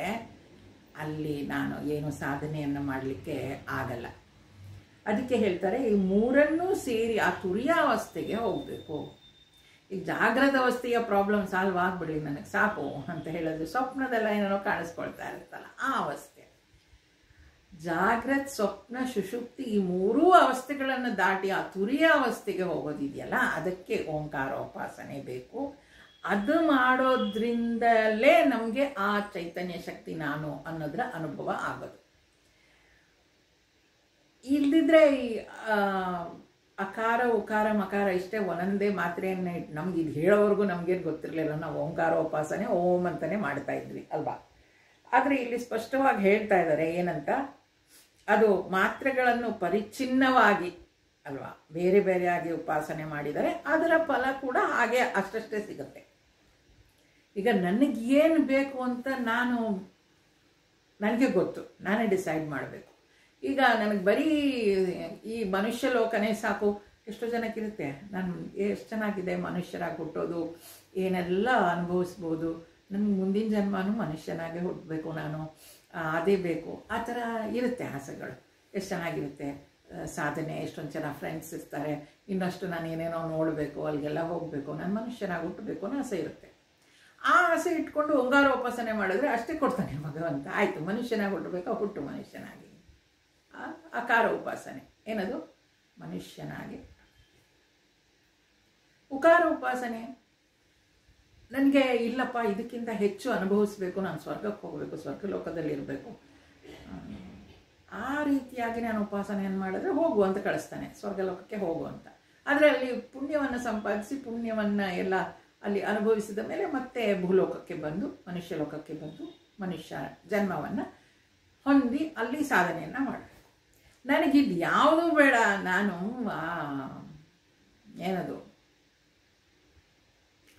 ಅಲ್ಲಿ ನಾನು ಏನು ಸಾಧನೆಯನ್ನು ಮಾಡಲಿಕ್ಕೆ ಆಗಲ್ಲ. ಅದಕ್ಕೆ ಹೇಳ್ತಾರೆ ಈ ಮೂರನ್ನೂ ಸೇರಿ ಆ ತುರಿಯಾವಸ್ಥೆಗೆ ಹೋಗಬೇಕು. ಈಗ ಜಾಗೃತ ಅವಸ್ಥೆಯ ಪ್ರಾಬ್ಲಮ್ ಸಾಲ್ವ್ ಆಗ್ಬಿಡಿ ನನಗೆ ಸಾಕು ಅಂತ ಹೇಳಿದ್ರೆ ಸ್ವಪ್ನದೆಲ್ಲ ಏನೇನೋ ಕಾಣಿಸ್ಕೊಳ್ತಾ ಇರುತ್ತಲ್ಲ ಆ ಅವಸ್ಥೆ. ಜಾಗೃತ್, ಸ್ವಪ್ನ, ಸುಷುಪ್ತಿ ಈ ಮೂರೂ ಅವಸ್ಥೆಗಳನ್ನು ದಾಟಿ ಆ ತುರಿಯ ಅವಸ್ಥೆಗೆ ಹೋಗೋದಿದೆಯಲ್ಲ, ಅದಕ್ಕೆ ಓಂಕಾರೋಪಾಸನೆ ಬೇಕು. ಅದು ಮಾಡೋದ್ರಿಂದಲೇ ನಮಗೆ ಆ ಚೈತನ್ಯ ಶಕ್ತಿ ನಾನು ಅನ್ನೋದ್ರ ಅನುಭವ ಆಗೋದು. ಇಲ್ದಿದ್ರೆ ಈ ಅಕಾರ, ಉಕಾರ, ಮಕಾರ ಇಷ್ಟೇ ಒಂದೊಂದೇ ಮಾತ್ರೆಯನ್ನ ನಮ್ಗೆ ಇದು ಹೇಳೋವರೆಗೂ ನಮ್ಗೇನು ಗೊತ್ತಿರಲಿಲ್ಲ. ನಾವು ಓಂಕಾರೋಪಾಸನೆ ಓಂ ಅಂತಾನೆ ಮಾಡ್ತಾ ಇದ್ವಿ ಅಲ್ವಾ. ಆದರೆ ಇಲ್ಲಿ ಸ್ಪಷ್ಟವಾಗಿ ಹೇಳ್ತಾ ಇದ್ದಾರೆ ಏನಂತ, ಅದು ಮಾತ್ರೆಗಳನ್ನು ಪರಿಚ್ಛಿನ್ನವಾಗಿ ಅಲ್ವಾ ಬೇರೆ ಬೇರೆಯಾಗಿ ಉಪಾಸನೆ ಮಾಡಿದರೆ ಅದರ ಫಲ ಕೂಡ ಹಾಗೆ ಅಷ್ಟಷ್ಟೇ ಸಿಗುತ್ತೆ. ಈಗ ನನಗೇನು ಬೇಕು ಅಂತ ನನಗೆ ಗೊತ್ತು, ನಾನೇ ಡಿಸೈಡ್ ಮಾಡಬೇಕು. ಈಗ ನನಗೆ ಬರೀ ಈ ಮನುಷ್ಯ ಲೋಕನೇ ಸಾಕು. ಎಷ್ಟೋ ಜನಕ್ಕಿರುತ್ತೆ, ನಾನು ಎಷ್ಟು ಚೆನ್ನಾಗಿದೆ ಮನುಷ್ಯರಾಗಿ ಹುಟ್ಟೋದು, ಏನೆಲ್ಲ ಅನುಭವಿಸ್ಬೋದು, ನನಗೆ ಮುಂದಿನ ಜನ್ಮನೂ ಮನುಷ್ಯನಾಗೆ ಹುಟ್ಟಬೇಕು, ನಾನು ಅದೇ ಬೇಕು, ಆ ಥರ ಇರುತ್ತೆ ಆಸೆಗಳು. ಎಷ್ಟು ಚೆನ್ನಾಗಿರುತ್ತೆ ಸಾಧನೆ, ಎಷ್ಟೊಂದು ಜನ ಫ್ರೆಂಡ್ಸ್ ಇರ್ತಾರೆ, ಇನ್ನಷ್ಟು ನಾನು ಏನೇನೋ ನೋಡಬೇಕು, ಅಲ್ಲಿಗೆಲ್ಲ ಹೋಗಬೇಕು, ನಾನು ಮನುಷ್ಯನಾಗಿ ಹುಟ್ಟಬೇಕು ಅನ್ನೋ ಆಸೆ ಇರುತ್ತೆ. ಆ ಆಸೆ ಇಟ್ಕೊಂಡು ಓಂಕಾರೋಪಾಸನೆ ಮಾಡಿದ್ರೆ ಅಷ್ಟೇ ಕೊಡ್ತಾನೆ ಭಗವಂತ. ಆಯಿತು, ಮನುಷ್ಯನಾಗಿ ಹುಟ್ಟಬೇಕು, ಹುಟ್ಟು ಮನುಷ್ಯನಾಗಿ. ಅಕಾರ ಉಪಾಸನೆ ಏನದು, ಮನುಷ್ಯನಾಗಿ. ಉಕಾರ ಉಪಾಸನೆ ನನಗೆ ಇಲ್ಲಪ್ಪ ಇದಕ್ಕಿಂತ ಹೆಚ್ಚು ಅನುಭವಿಸ್ಬೇಕು, ನಾನು ಸ್ವರ್ಗಕ್ಕೆ ಹೋಗಬೇಕು, ಸ್ವರ್ಗಲೋಕದಲ್ಲಿರಬೇಕು, ಆ ರೀತಿಯಾಗಿ ನಾನು ಉಪಾಸನೆಯನ್ನು ಮಾಡಿದ್ರೆ ಹೋಗು ಅಂತ ಕಳಿಸ್ತಾನೆ, ಸ್ವರ್ಗಲೋಕಕ್ಕೆ ಹೋಗು ಅಂತ. ಆದರೆ ಅಲ್ಲಿ ಪುಣ್ಯವನ್ನು ಸಂಪಾದಿಸಿ ಪುಣ್ಯವನ್ನು ಎಲ್ಲ ಅಲ್ಲಿ ಅನುಭವಿಸಿದ ಮೇಲೆ ಮತ್ತೆ ಭೂಲೋಕಕ್ಕೆ ಬಂದು ಮನುಷ್ಯ ಲೋಕಕ್ಕೆ ಬಂದು ಮನುಷ್ಯ ಜನ್ಮವನ್ನು ಹೊಂದಿ ಅಲ್ಲಿ ಸಾಧನೆಯನ್ನು ಮಾಡಬೇಕು. ನನಗಿದು ಯಾವುದೂ ಬೇಡ, ನಾನು ಏನದು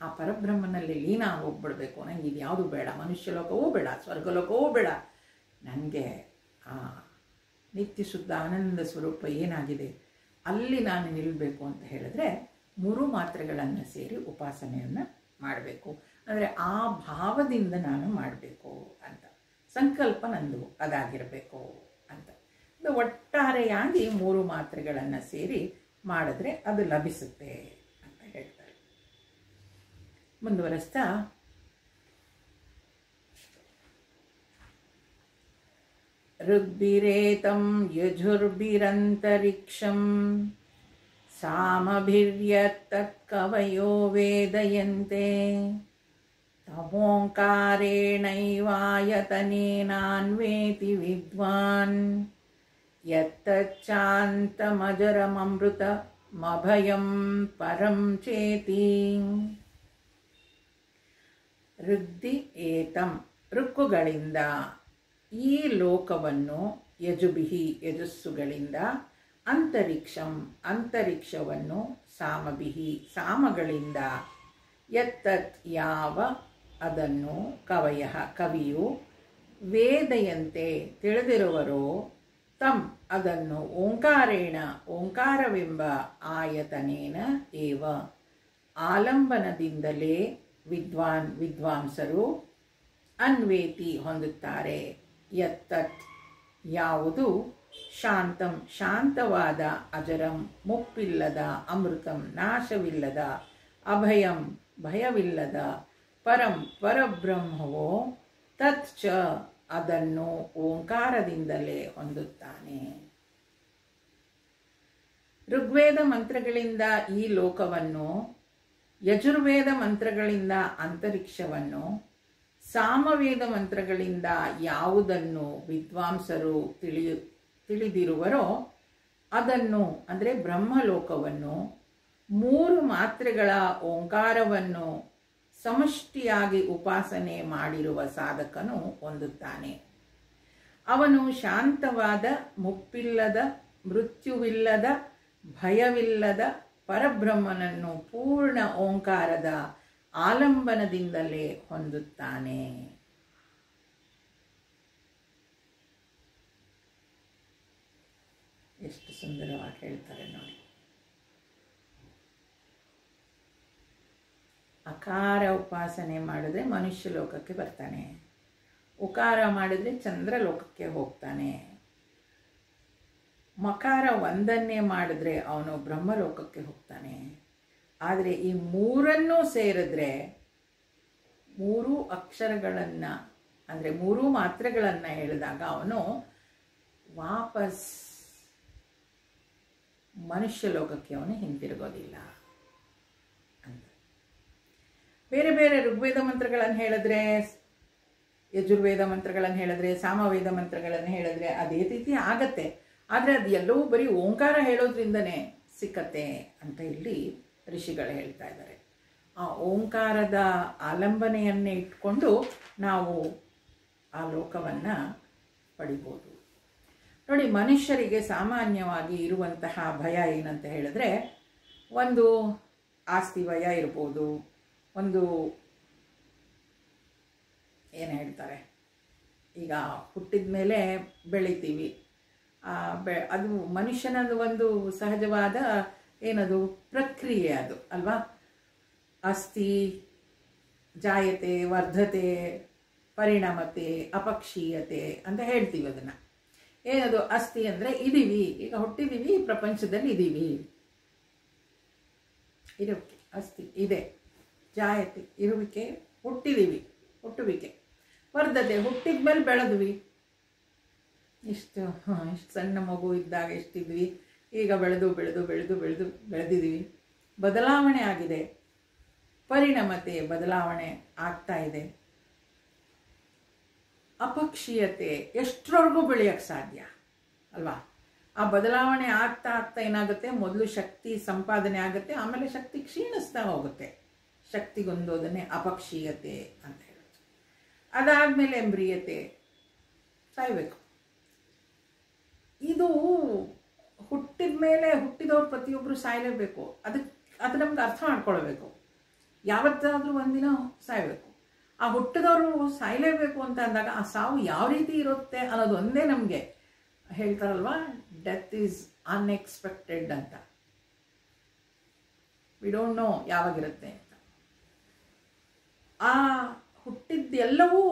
ಆ ಪರಬ್ರಹ್ಮನಲ್ಲಿ ಲೀನ ಹೋಗ್ಬಿಡ್ಬೇಕು, ನನಗೆ ಇದು ಯಾವುದು ಬೇಡ, ಮನುಷ್ಯ ಲೋಕವೂ ಬೇಡ, ಸ್ವರ್ಗಲೋಕವೂ ಬೇಡ, ನನಗೆ ಆ ನಿತ್ಯ ಶುದ್ಧ ಆನಂದ ಸ್ವರೂಪ ಏನಾಗಿದೆ ಅಲ್ಲಿ ನಾನು ನಿಲ್ಲಬೇಕು ಅಂತ ಹೇಳಿದ್ರೆ ಮೂರು ಮಾತ್ರೆಗಳನ್ನು ಸೇರಿ ಉಪಾಸನೆಯನ್ನು ಮಾಡಬೇಕು. ಅಂದರೆ ಆ ಭಾವದಿಂದ ನಾನು ಮಾಡಬೇಕು ಅಂತ ಸಂಕಲ್ಪ ನಂದು ಅದಾಗಿರಬೇಕು ಅಂತ. ಒಟ್ಟಾರೆಯಾಗಿ ಮೂರು ಮಾತ್ರೆಗಳನ್ನು ಸೇರಿ ಮಾಡಿದ್ರೆ ಅದು ಲಭಿಸುತ್ತೆ ಅಂತ ಹೇಳ್ತಾರೆ. ಮುಂದುವರೆಸ್ತಾ ಋಗ್ಭಿರೇತಂ ಯಜುರ್ಭಿರಂತರಿಕ್ಷಂ ಸಾಮಭಿರ್ಯತ್ತತ್ಕವಯೋ ವೇದಯಂತೆ ತಮೋಂಕಾರೇಣೈವಾಯತನೇನಾನ್ವೇತಿ ವಿದ್ವಾನ್ ಯತ್ತಚ್ಚಾಂತಮಜರಮಮೃತಮಭಯಂ ಪರಂ ಚೇತಿ. ಋಗ್ಧಿ ಏತಂ ಋಕ್ಕುಗಳಿಂದ ಈ ಲೋಕವನ್ನು, ಯಜುಭಿಹಿ ಯಜಸ್ಸುಗಳಿಂದ, ಅಂತರಿಕ್ಷಂ ಅಂತರಿಕ್ಷವನ್ನು, ಸಾಮಭಿಹಿ ಸಾಮಗಳಿಂದ, ಯತ್ತತ್ ಯಾವ ಅದನ್ನು, ಕವಯ ಕವಿಯು, ವೇದಯಂತೆ ತಿಳಿದಿರುವರೋ, ತಂ ಅದನ್ನು, ಓಂಕಾರೇಣ ಓಂಕಾರವೆಂಬ ಆಯತನೇನ ಏವ ಆಲಂಬನದಿಂದಲೇ ವಿದ್ವಾಂಸರು ಅನ್ವೇತಿ ಹೊಂದುತ್ತಾರೆ. ಯತ್ತತ್ ಯಾವುದು, ಶಾಂತಂ ಶಾಂತವಾದ, ಅಜರಂ ಮುಪ್ಪಿಲ್ಲದ, ಅಮೃತಂ ನಾಶವಿಲ್ಲದ, ಅಭಯಂ ಭಯವಿಲ್ಲದ, ಪರಂ ಪರಬ್ರಹ್ಮವೋ, ತತ್ ಚ ಅದನ್ನು ಓಂಕಾರದಿಂದಲೇ ಹೊಂದುತ್ತಾನೆ. ಋಗ್ವೇದ ಮಂತ್ರಗಳಿಂದ ಈ ಲೋಕವನ್ನು, ಯಜುರ್ವೇದ ಮಂತ್ರಗಳಿಂದ ಅಂತರಿಕ್ಷವನ್ನು, ಸಾಮವೇದ ಮಂತ್ರಗಳಿಂದ ಯಾವುದನ್ನು ವಿದ್ವಾಂಸರು ತಿಳಿದಿರುವರೋ ಅದನ್ನು ಅಂದರೆ ಬ್ರಹ್ಮಲೋಕವನ್ನು, 3 ಮಾತ್ರೆಗಳ ಓಂಕಾರವನ್ನು ಸಮಷ್ಟಿಯಾಗಿ ಉಪಾಸನೆ ಮಾಡಿರುವ ಸಾಧಕನು ಹೊಂದುತ್ತಾನೆ. ಅವನು ಶಾಂತವಾದ, ಮುಪ್ಪಿಲ್ಲದ, ಮೃತ್ಯುವಿಲ್ಲದ, ಭಯವಿಲ್ಲದ ಪರಬ್ರಹ್ಮನನ್ನು ಪೂರ್ಣ ಓಂಕಾರದ ಆಲಂಬನದಿಂದಲೇ ಹೊಂದುತ್ತಾನೆ. ಎಷ್ಟು ಸುಂದರವಾಗಿ ಹೇಳ್ತಾರೆ ನೋಡಿ. ಅಕಾರ ಉಪಾಸನೆ ಮಾಡಿದ್ರೆ ಮನುಷ್ಯ ಲೋಕಕ್ಕೆ ಬರ್ತಾನೆ, ಉಕಾರ ಮಾಡಿದ್ರೆ ಚಂದ್ರ ಲೋಕಕ್ಕೆ ಹೋಗ್ತಾನೆ, ಮಕಾರ ಒಂದನ್ನೇ ಮಾಡಿದ್ರೆ ಅವನು ಬ್ರಹ್ಮಲೋಕಕ್ಕೆ ಹೋಗ್ತಾನೆ. ಆದರೆ ಈ 3 ಸೇರಿದ್ರೆ 3 ಅಕ್ಷರಗಳನ್ನು ಅಂದರೆ 3 ಮಾತ್ರೆಗಳನ್ನು ಹೇಳಿದಾಗ ಅವನು ವಾಪಸ್ ಮನುಷ್ಯ ಲೋಕಕ್ಕೆ ಅವನು ಹಿಂತಿರುಗೋದಿಲ್ಲ ಅಂತ. ಬೇರೆ ಬೇರೆ ಋಗ್ವೇದ ಮಂತ್ರಗಳನ್ನು ಹೇಳಿದ್ರೆ, ಯಜುರ್ವೇದ ಮಂತ್ರಗಳನ್ನು ಹೇಳಿದ್ರೆ, ಸಾಮವೇದ ಮಂತ್ರಗಳನ್ನು ಹೇಳಿದ್ರೆ ಅದೇ ರೀತಿ ಆಗತ್ತೆ. ಆದರೆ ಅದು ಎಲ್ಲವೂ ಬರೀ ಓಂಕಾರ ಹೇಳೋದ್ರಿಂದನೇ ಸಿಕ್ಕತ್ತೆ ಅಂತ ಇಲ್ಲಿ ಋಷಿಗಳು ಹೇಳ್ತಾ ಇದ್ದಾರೆ. ಆ ಓಂಕಾರದ ಆಲಂಬನೆಯನ್ನೇ ಇಟ್ಕೊಂಡು ನಾವು ಆ ಲೋಕವನ್ನು ಪಡಿಬೋದು. ನೋಡಿ, ಮನುಷ್ಯರಿಗೆ ಸಾಮಾನ್ಯವಾಗಿ ಇರುವಂತಹ ಭಯ ಏನಂತ ಹೇಳಿದ್ರೆ, ಒಂದು ಆಸ್ತಿ ಭಯ ಇರ್ಬೋದು, ಒಂದು ಏನು ಹೇಳ್ತಾರೆ, ಈಗ ಹುಟ್ಟಿದ ಮೇಲೆ ಬೆಳಿತೀವಿ, ಅದು ಮನುಷ್ಯನದು ಒಂದು ಸಹಜವಾದ ಏನದು ಪ್ರಕ್ರಿಯೆ ಅದು ಅಲ್ವಾ. ಅಸ್ತಿ ಜಾಯತೆ ವರ್ಧತೆ ಪರಿಣಾಮತೆ ಅಪಕ್ಷೀಯತೆ ಅಂತ ಹೇಳ್ತೀವಿ. ಅದನ್ನು ಏನದು ಅಸ್ತಿ ಅಂದರೆ ಇದೀವಿ, ಈಗ ಹುಟ್ಟಿದೀವಿ, ಪ್ರಪಂಚದಲ್ಲಿ ಇದೀವಿ, ಇರುವಿಕೆ ಅಸ್ತಿ ಇದೆ. ಜಾಯತೆ ಇರುವಿಕೆ, ಹುಟ್ಟಿದೀವಿ ಹುಟ್ಟುವಿಕೆ. ವರ್ಧತೆ ಹುಟ್ಟಿದ ಮೇಲೆ ಬೆಳೆದ್ವಿ, ಇಷ್ಟು ಸಣ್ಣ ಮಗು ಇದ್ದಾಗ ಎಷ್ಟಿದ್ವಿ, ಈಗ ಬೆಳೆದು ಬೆಳೆದು ಬೆಳೆದು ಬೆಳೆದು ಬೆಳೆದಿದ್ದೀವಿ. ಬದಲಾವಣೆ ಆಗಿದೆ. ಪರಿಣಾಮತೆ ಬದಲಾವಣೆ ಆಗ್ತಾ ಇದೆ. ಅಪಕ್ಷೀಯತೆ ಎಷ್ಟರವರೆಗೂ ಬೆಳೆಯೋಕ್ಕೆ ಸಾಧ್ಯ ಅಲ್ವಾ. ಆ ಬದಲಾವಣೆ ಆಗ್ತಾ ಆಗ್ತಾ ಏನಾಗುತ್ತೆ, ಮೊದಲು ಶಕ್ತಿ ಸಂಪಾದನೆ ಆಗುತ್ತೆ, ಆಮೇಲೆ ಶಕ್ತಿ ಕ್ಷೀಣಿಸ್ತಾ ಹೋಗುತ್ತೆ. ಶಕ್ತಿಗೊಂದೋದನ್ನೇ ಅಪಕ್ಷೀಯತೆ ಅಂತ ಹೇಳೋದು. ಅದಾದಮೇಲೆ ಮ್ರಿಯತೆ, ಸಾಯ್ಬೇಕು. ಇದು ಹುಟ್ಟಿದ ಮೇಲೆ ಹುಟ್ಟಿದವ್ರು ಪ್ರತಿಯೊಬ್ಬರು ಸಾಯಲೇಬೇಕು. ಅದು ನಮ್ಗೆ ಅರ್ಥ ಮಾಡ್ಕೊಳ್ಬೇಕು. ಯಾವತ್ತಾದರೂ ಒಂದಿನ ಸಾಯಬೇಕು. ಆ ಹುಟ್ಟಿದವರು ಸಾಯಲೇಬೇಕು ಅಂತ ಅಂದಾಗ ಆ ಸಾವು ಯಾವ ರೀತಿ ಇರುತ್ತೆ ಅನ್ನೋದು ಒಂದೇ ನಮಗೆ ಹೇಳ್ತಾರಲ್ವಾ, ಡೆತ್ ಈಸ್ ಅನ್ಎಕ್ಸ್ಪೆಕ್ಟೆಡ್ ಅಂತ. ವಿ ಡೋಂಟ್ ನೋ ಯಾವಾಗಿರುತ್ತೆ ಅಂತ. ಆ ಹುಟ್ಟಿದ್ದೆಲ್ಲವೂ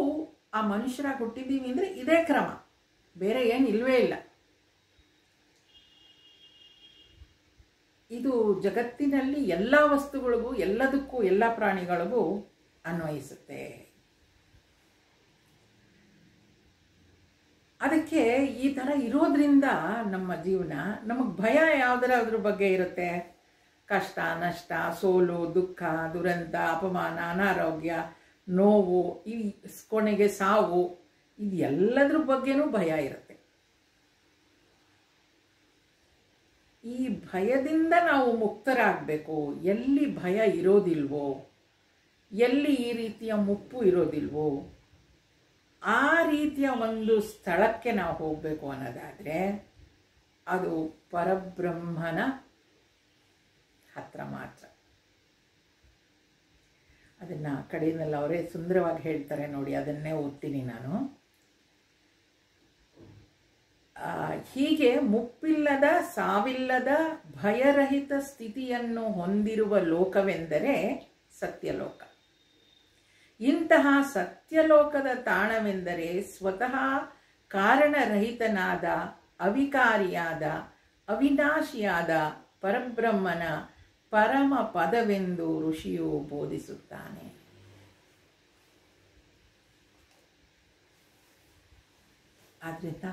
ಆ ಮನುಷ್ಯರಾಗಿ ಹುಟ್ಟಿದ್ದೀವಿ ಅಂದರೆ ಇದೇ ಕ್ರಮ, ಬೇರೆ ಏನು ಇಲ್ವೇ ಇಲ್ಲ. ಇದು ಜಗತ್ತಿನಲ್ಲಿ ಎಲ್ಲ ವಸ್ತುಗಳಿಗೂ, ಎಲ್ಲದಕ್ಕೂ, ಎಲ್ಲ ಪ್ರಾಣಿಗಳಿಗೂ ಅನ್ವಯಿಸುತ್ತೆ. ಅದಕ್ಕೆ ಈ ಥರ ಇರೋದ್ರಿಂದ ನಮ್ಮ ಜೀವನ, ನಮಗೆ ಭಯ ಯಾವುದರ ಬಗ್ಗೆ ಇರುತ್ತೆ, ಕಷ್ಟ ನಷ್ಟ, ಸೋಲು ದುಃಖ ದುರಂತ ಅಪಮಾನ ಅನಾರೋಗ್ಯ ನೋವು, ಈ ಕೊನೆಗೆ ಸಾವು, ಇದು ಎಲ್ಲದ್ರ ಬಗ್ಗೆನೂ ಭಯ ಇರುತ್ತೆ. ಈ ಭಯದಿಂದ ನಾವು ಮುಕ್ತರಾಗಬೇಕು. ಎಲ್ಲಿ ಭಯ ಇರೋದಿಲ್ವೋ, ಎಲ್ಲಿ ಈ ರೀತಿಯ ಮುಪ್ಪು ಇರೋದಿಲ್ವೋ ಆ ರೀತಿಯ ಒಂದು ಸ್ಥಳಕ್ಕೆ ನಾವು ಹೋಗಬೇಕು ಅನ್ನೋದಾದರೆ ಅದು ಪರಬ್ರಹ್ಮನ ಹತ್ರ ಮಾತ್ರ. ಅದನ್ನು ಕಡೆಯಲ್ಲಿ ಅವರೇ ಸುಂದರವಾಗಿ ಹೇಳ್ತಾರೆ ನೋಡಿ, ಅದನ್ನೇ ಓದ್ತೀನಿ ನಾನು. ಹೀಗೆ ಮುಪ್ಪಿಲ್ಲದ, ಸಾವಿಲ್ಲದ, ಭಯರಹಿತ ಸ್ಥಿತಿಯನ್ನು ಹೊಂದಿರುವ ಲೋಕವೆಂದರೆ ಸತ್ಯಲೋಕ. ಇಂತಹ ಸತ್ಯಲೋಕದ ತಾಣವೆಂದರೆ ಸ್ವತಃ ಕಾರಣರಹಿತನಾದ ಅವಿಕಾರಿಯಾದ ಅವಿನಾಶಿಯಾದ ಪರಬ್ರಹ್ಮನ ಪರಮ ಪದವೆಂದು ಋಷಿಯು ಬೋಧಿಸುತ್ತಾನೆ. ಆದ್ದರಿಂದ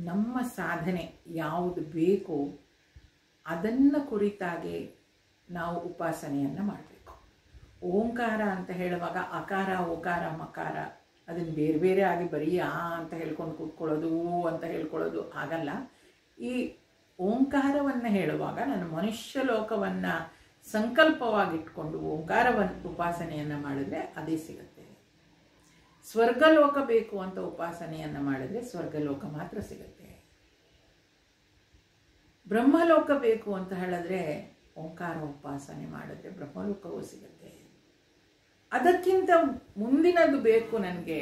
ನಮ್ಮ ಸಾಧನೆ ಯಾವುದು ಬೇಕೋ ಅದನ್ನು ಕುರಿತಾಗಿ ನಾವು ಉಪಾಸನೆಯನ್ನು ಮಾಡಬೇಕು. ಓಂಕಾರ ಅಂತ ಹೇಳುವಾಗ ಅಕಾರ ಓಕಾರ ಮಕಾರ ಅದನ್ನು ಬೇರೆ ಬೇರೆ ಆಗಿ ಬರೀ ಅಂತ ಹೇಳ್ಕೊಂಡು ಕೂತ್ಕೊಳ್ಳೋದು ಅಂತ ಹೇಳ್ಕೊಳ್ಳೋದು ಆಗಲ್ಲ. ಈ ಓಂಕಾರವನ್ನು ಹೇಳುವಾಗ ನಾನು ಮನುಷ್ಯ ಲೋಕವನ್ನು ಸಂಕಲ್ಪವಾಗಿಟ್ಕೊಂಡು ಓಂಕಾರವನ್ನು ಉಪಾಸನೆಯನ್ನು ಮಾಡಿದ್ರೆ ಅದೇ ಸಿಗುತ್ತೆ. ಸ್ವರ್ಗಲೋಕ ಬೇಕು ಅಂತ ಉಪಾಸನೆಯನ್ನು ಮಾಡಿದ್ರೆ ಸ್ವರ್ಗಲೋಕ ಮಾತ್ರ ಸಿಗುತ್ತೆ. ಬ್ರಹ್ಮಲೋಕ ಬೇಕು ಅಂತ ಹೇಳಿದ್ರೆ ಓಂಕಾರ ಉಪಾಸನೆ ಮಾಡಿದ್ರೆ ಬ್ರಹ್ಮಲೋಕವೂ ಸಿಗುತ್ತೆ. ಅದಕ್ಕಿಂತ ಮುಂದಿನದು ಬೇಕು ನನಗೆ,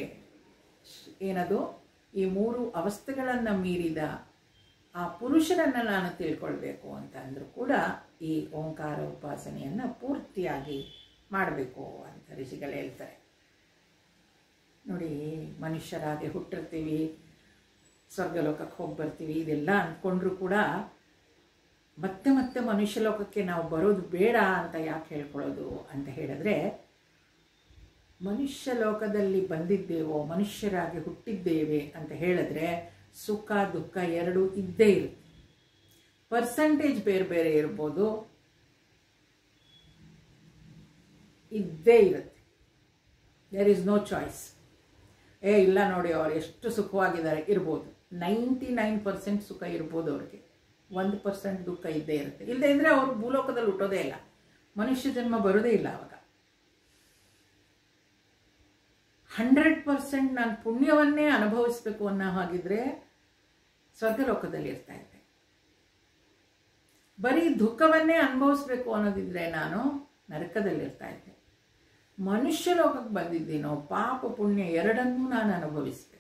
ಏನದು ಈ ಮೂರು ಅವಸ್ಥೆಗಳನ್ನು ಮೀರಿದ ಆ ಪುರುಷನನ್ನು ನಾನು ತಿಳ್ಕೊಳ್ಬೇಕು ಅಂತ ಅಂದರೂ ಕೂಡ ಈ ಓಂಕಾರ ಉಪಾಸನೆಯನ್ನು ಪೂರ್ತಿಯಾಗಿ ಮಾಡಬೇಕು ಅಂತ ಋಷಿಗಳು ಹೇಳ್ತಾರೆ. ನೋಡಿ, ಮನುಷ್ಯರಾಗಿ ಹುಟ್ಟಿರ್ತೀವಿ, ಸ್ವರ್ಗಲೋಕಕ್ಕೆ ಹೋಗಿ ಬರ್ತೀವಿ, ಇದೆಲ್ಲ ಅಂದ್ಕೊಂಡ್ರೂ ಕೂಡ ಮತ್ತೆ ಮತ್ತೆ ಮನುಷ್ಯ ಲೋಕಕ್ಕೆ ನಾವು ಬರೋದು ಬೇಡ ಅಂತ ಯಾಕೆ ಹೇಳ್ಕೊಳ್ಳೋದು ಅಂತ ಹೇಳಿದ್ರೆ, ಮನುಷ್ಯ ಲೋಕದಲ್ಲಿ ಬಂದಿದ್ದೇವೋ, ಮನುಷ್ಯರಾಗಿ ಹುಟ್ಟಿದ್ದೇವೆ ಅಂತ ಹೇಳಿದ್ರೆ ಸುಖ ದುಃಖ ಎರಡೂ ಇದ್ದೇ ಇರುತ್ತೆ. ಪರ್ಸೆಂಟೇಜ್ ಬೇರೆ ಬೇರೆ ಇರ್ಬೋದು, ಇದ್ದೇ ಇರುತ್ತೆ. There is no choice. ಇಲ್ಲ ನೋಡಿ ಅವ್ರು ಎಷ್ಟು ಸುಖವಾಗಿದ್ದಾರೆ ಇರ್ಬೋದು, 99% ಸುಖ ಇರ್ಬೋದು ಅವ್ರಿಗೆ, 1% ದುಃಖ ಇದ್ದೇ ಇರುತ್ತೆ. ಇಲ್ಲದೇ ಇದ್ರೆ ಅವರು ಭೂಲೋಕದಲ್ಲಿ ಹುಟ್ಟೋದೇ ಇಲ್ಲ, ಮನುಷ್ಯ ಜನ್ಮ ಬರೋದೇ ಇಲ್ಲ. ಅವಾಗ 100% ನಾನು ಪುಣ್ಯವನ್ನೇ ಅನುಭವಿಸ್ಬೇಕು ಅನ್ನೋ ಹಾಗಿದ್ರೆ ಸ್ವರ್ಗಲೋಕದಲ್ಲಿ ಇರ್ತಾ ಇದ್ದೆ. ಬರೀ ದುಃಖವನ್ನೇ ಅನುಭವಿಸ್ಬೇಕು ಅನ್ನೋದಿದ್ರೆ ನಾನು ನರಕದಲ್ಲಿ ಇರ್ತಾ ಇದ್ದೆ. ಮನುಷ್ಯ ಲೋಕಕ್ಕೆ ಬಂದಿದ್ದೀನೋ ಪಾಪ ಪುಣ್ಯ ಎರಡನ್ನೂ ನಾನು ಅನುಭವಿಸ್ಬೇಕು.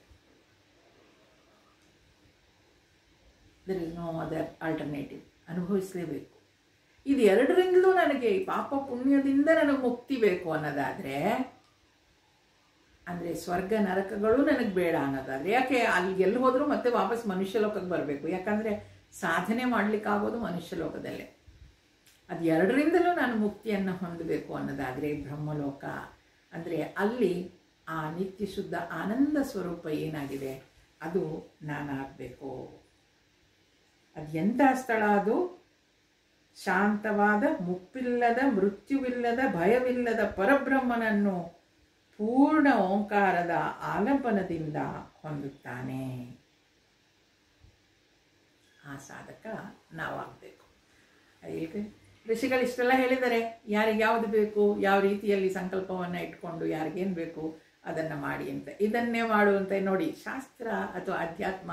There is no other alternative. ಅನುಭವಿಸಲೇಬೇಕು. ಇದು ಎರಡರಿಂದಲೂ ನನಗೆ ಈ ಪಾಪ ಪುಣ್ಯದಿಂದ ನನಗೆ ಮುಕ್ತಿ ಬೇಕು ಅನ್ನೋದಾದರೆ, ಅಂದರೆ ಸ್ವರ್ಗ ನರಕಗಳು ನನಗೆ ಬೇಡ ಅನ್ನೋದಾದರೆ, ಯಾಕೆ ಅಲ್ಲಿ ಎಲ್ಲಿ ಹೋದರೂ ಮತ್ತೆ ವಾಪಸ್ ಮನುಷ್ಯ ಲೋಕಕ್ಕೆ ಬರಬೇಕು. ಯಾಕಂದರೆ ಸಾಧನೆ ಮಾಡಲಿಕ್ಕಾಗೋದು ಮನುಷ್ಯ ಲೋಕದಲ್ಲೇ. ಅದು ಎರಡರಿಂದಲೂ ನಾನು ಮುಕ್ತಿಯನ್ನು ಹೊಂದಬೇಕು ಅನ್ನೋದಾದರೆ ಬ್ರಹ್ಮಲೋಕ ಅಂದರೆ ಅಲ್ಲಿ ಆ ನಿತ್ಯ ಶುದ್ಧ ಆನಂದ ಸ್ವರೂಪ ಏನಾಗಿದೆ ಅದು ನಾನಾಗಬೇಕು. ಅದು ಎಂಥ ಸ್ಥಳ ಅದು? ಶಾಂತವಾದ, ಮುಪ್ಪಿಲ್ಲದ, ಮೃತ್ಯುವಿಲ್ಲದ, ಭಯವಿಲ್ಲದ ಪರಬ್ರಹ್ಮನನ್ನು ಪೂರ್ಣ ಓಂಕಾರದ ಆಲಂಬನದಿಂದ ಹೊಂದುತ್ತಾನೆ. ಆ ಸಾಧಕ ನಾವಾಗಬೇಕು. ಅದಕ್ಕೆ ಋಷಿಗಳು ಇಷ್ಟೆಲ್ಲ ಹೇಳಿದ್ದಾರೆ. ಯಾರಿಗೆ ಯಾವುದು ಬೇಕು, ಯಾವ ರೀತಿಯಲ್ಲಿ ಸಂಕಲ್ಪವನ್ನು ಇಟ್ಕೊಂಡು ಯಾರಿಗೇನು ಬೇಕು ಅದನ್ನು ಮಾಡಿ ಅಂತ. ಇದನ್ನೇ ಮಾಡುವಂತೆ ನೋಡಿ, ಶಾಸ್ತ್ರ ಅಥವಾ ಅಧ್ಯಾತ್ಮ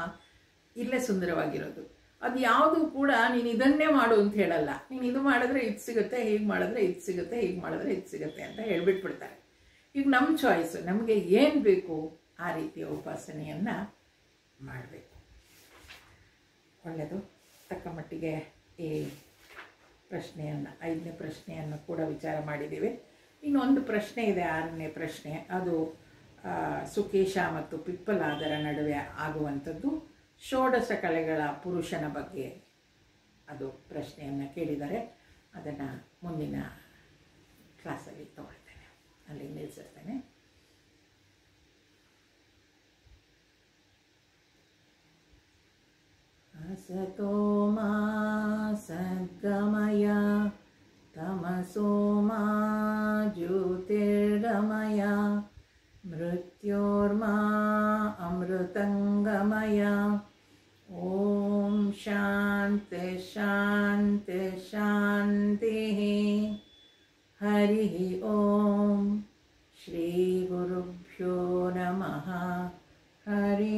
ಇಲ್ಲೇ ಸುಂದರವಾಗಿರೋದು. ಅದು ಯಾವುದು ಕೂಡ ನೀನು ಇದನ್ನೇ ಮಾಡು ಅಂತ ಹೇಳಲ್ಲ. ನೀನು ಇದು ಮಾಡಿದ್ರೆ ಇದು ಸಿಗುತ್ತೆ, ಹೀಗೆ ಮಾಡಿದ್ರೆ ಇದು ಸಿಗುತ್ತೆ, ಹೀಗೆ ಮಾಡಿದ್ರೆ ಇದು ಸಿಗುತ್ತೆ ಅಂತ ಹೇಳ್ಬಿಟ್ಬಿಡ್ತಾರೆ. ಈಗ ನಮ್ಮ ಚಾಯ್ಸು, ನಮಗೆ ಏನು ಬೇಕು ಆ ರೀತಿಯ ಉಪಾಸನೆಯನ್ನು ಮಾಡಬೇಕು. ಒಳ್ಳೆಯದು. ತಕ್ಕ ಮಟ್ಟಿಗೆ ಈ ಪ್ರಶ್ನೆಯನ್ನು, 5ನೇ ಪ್ರಶ್ನೆಯನ್ನು ಕೂಡ ವಿಚಾರ ಮಾಡಿದ್ದೀವಿ. ಇನ್ನೊಂದು ಪ್ರಶ್ನೆ ಇದೆ, 6ನೇ ಪ್ರಶ್ನೆ. ಅದು ಸುಕೇಶ ಮತ್ತು ಪಿಪ್ಪಲಾದರ ನಡುವೆ ಆಗುವಂಥದ್ದು. ಷೋಡಶ ಕಲೆಗಳ ಪುರುಷನ ಬಗ್ಗೆ ಅದು ಪ್ರಶ್ನೆಯನ್ನು ಕೇಳಿದ್ದಾರೆ. ಅದನ್ನು ಮುಂದಿನ ಕ್ಲಾಸಲ್ಲಿ ತಗೊಳ್ತೇನೆ, ಅಲ್ಲಿ ನಿಲ್ಲಿಸಿರ್ತೇನೆ. असतो मा सद्गमय तमसो मा ज्योतिर्गमय मृत्योर्मा अमृतंगमय. ओम शांति शांति शांति. हरि ओम. श्री गुरुभ्यो नमः. हरि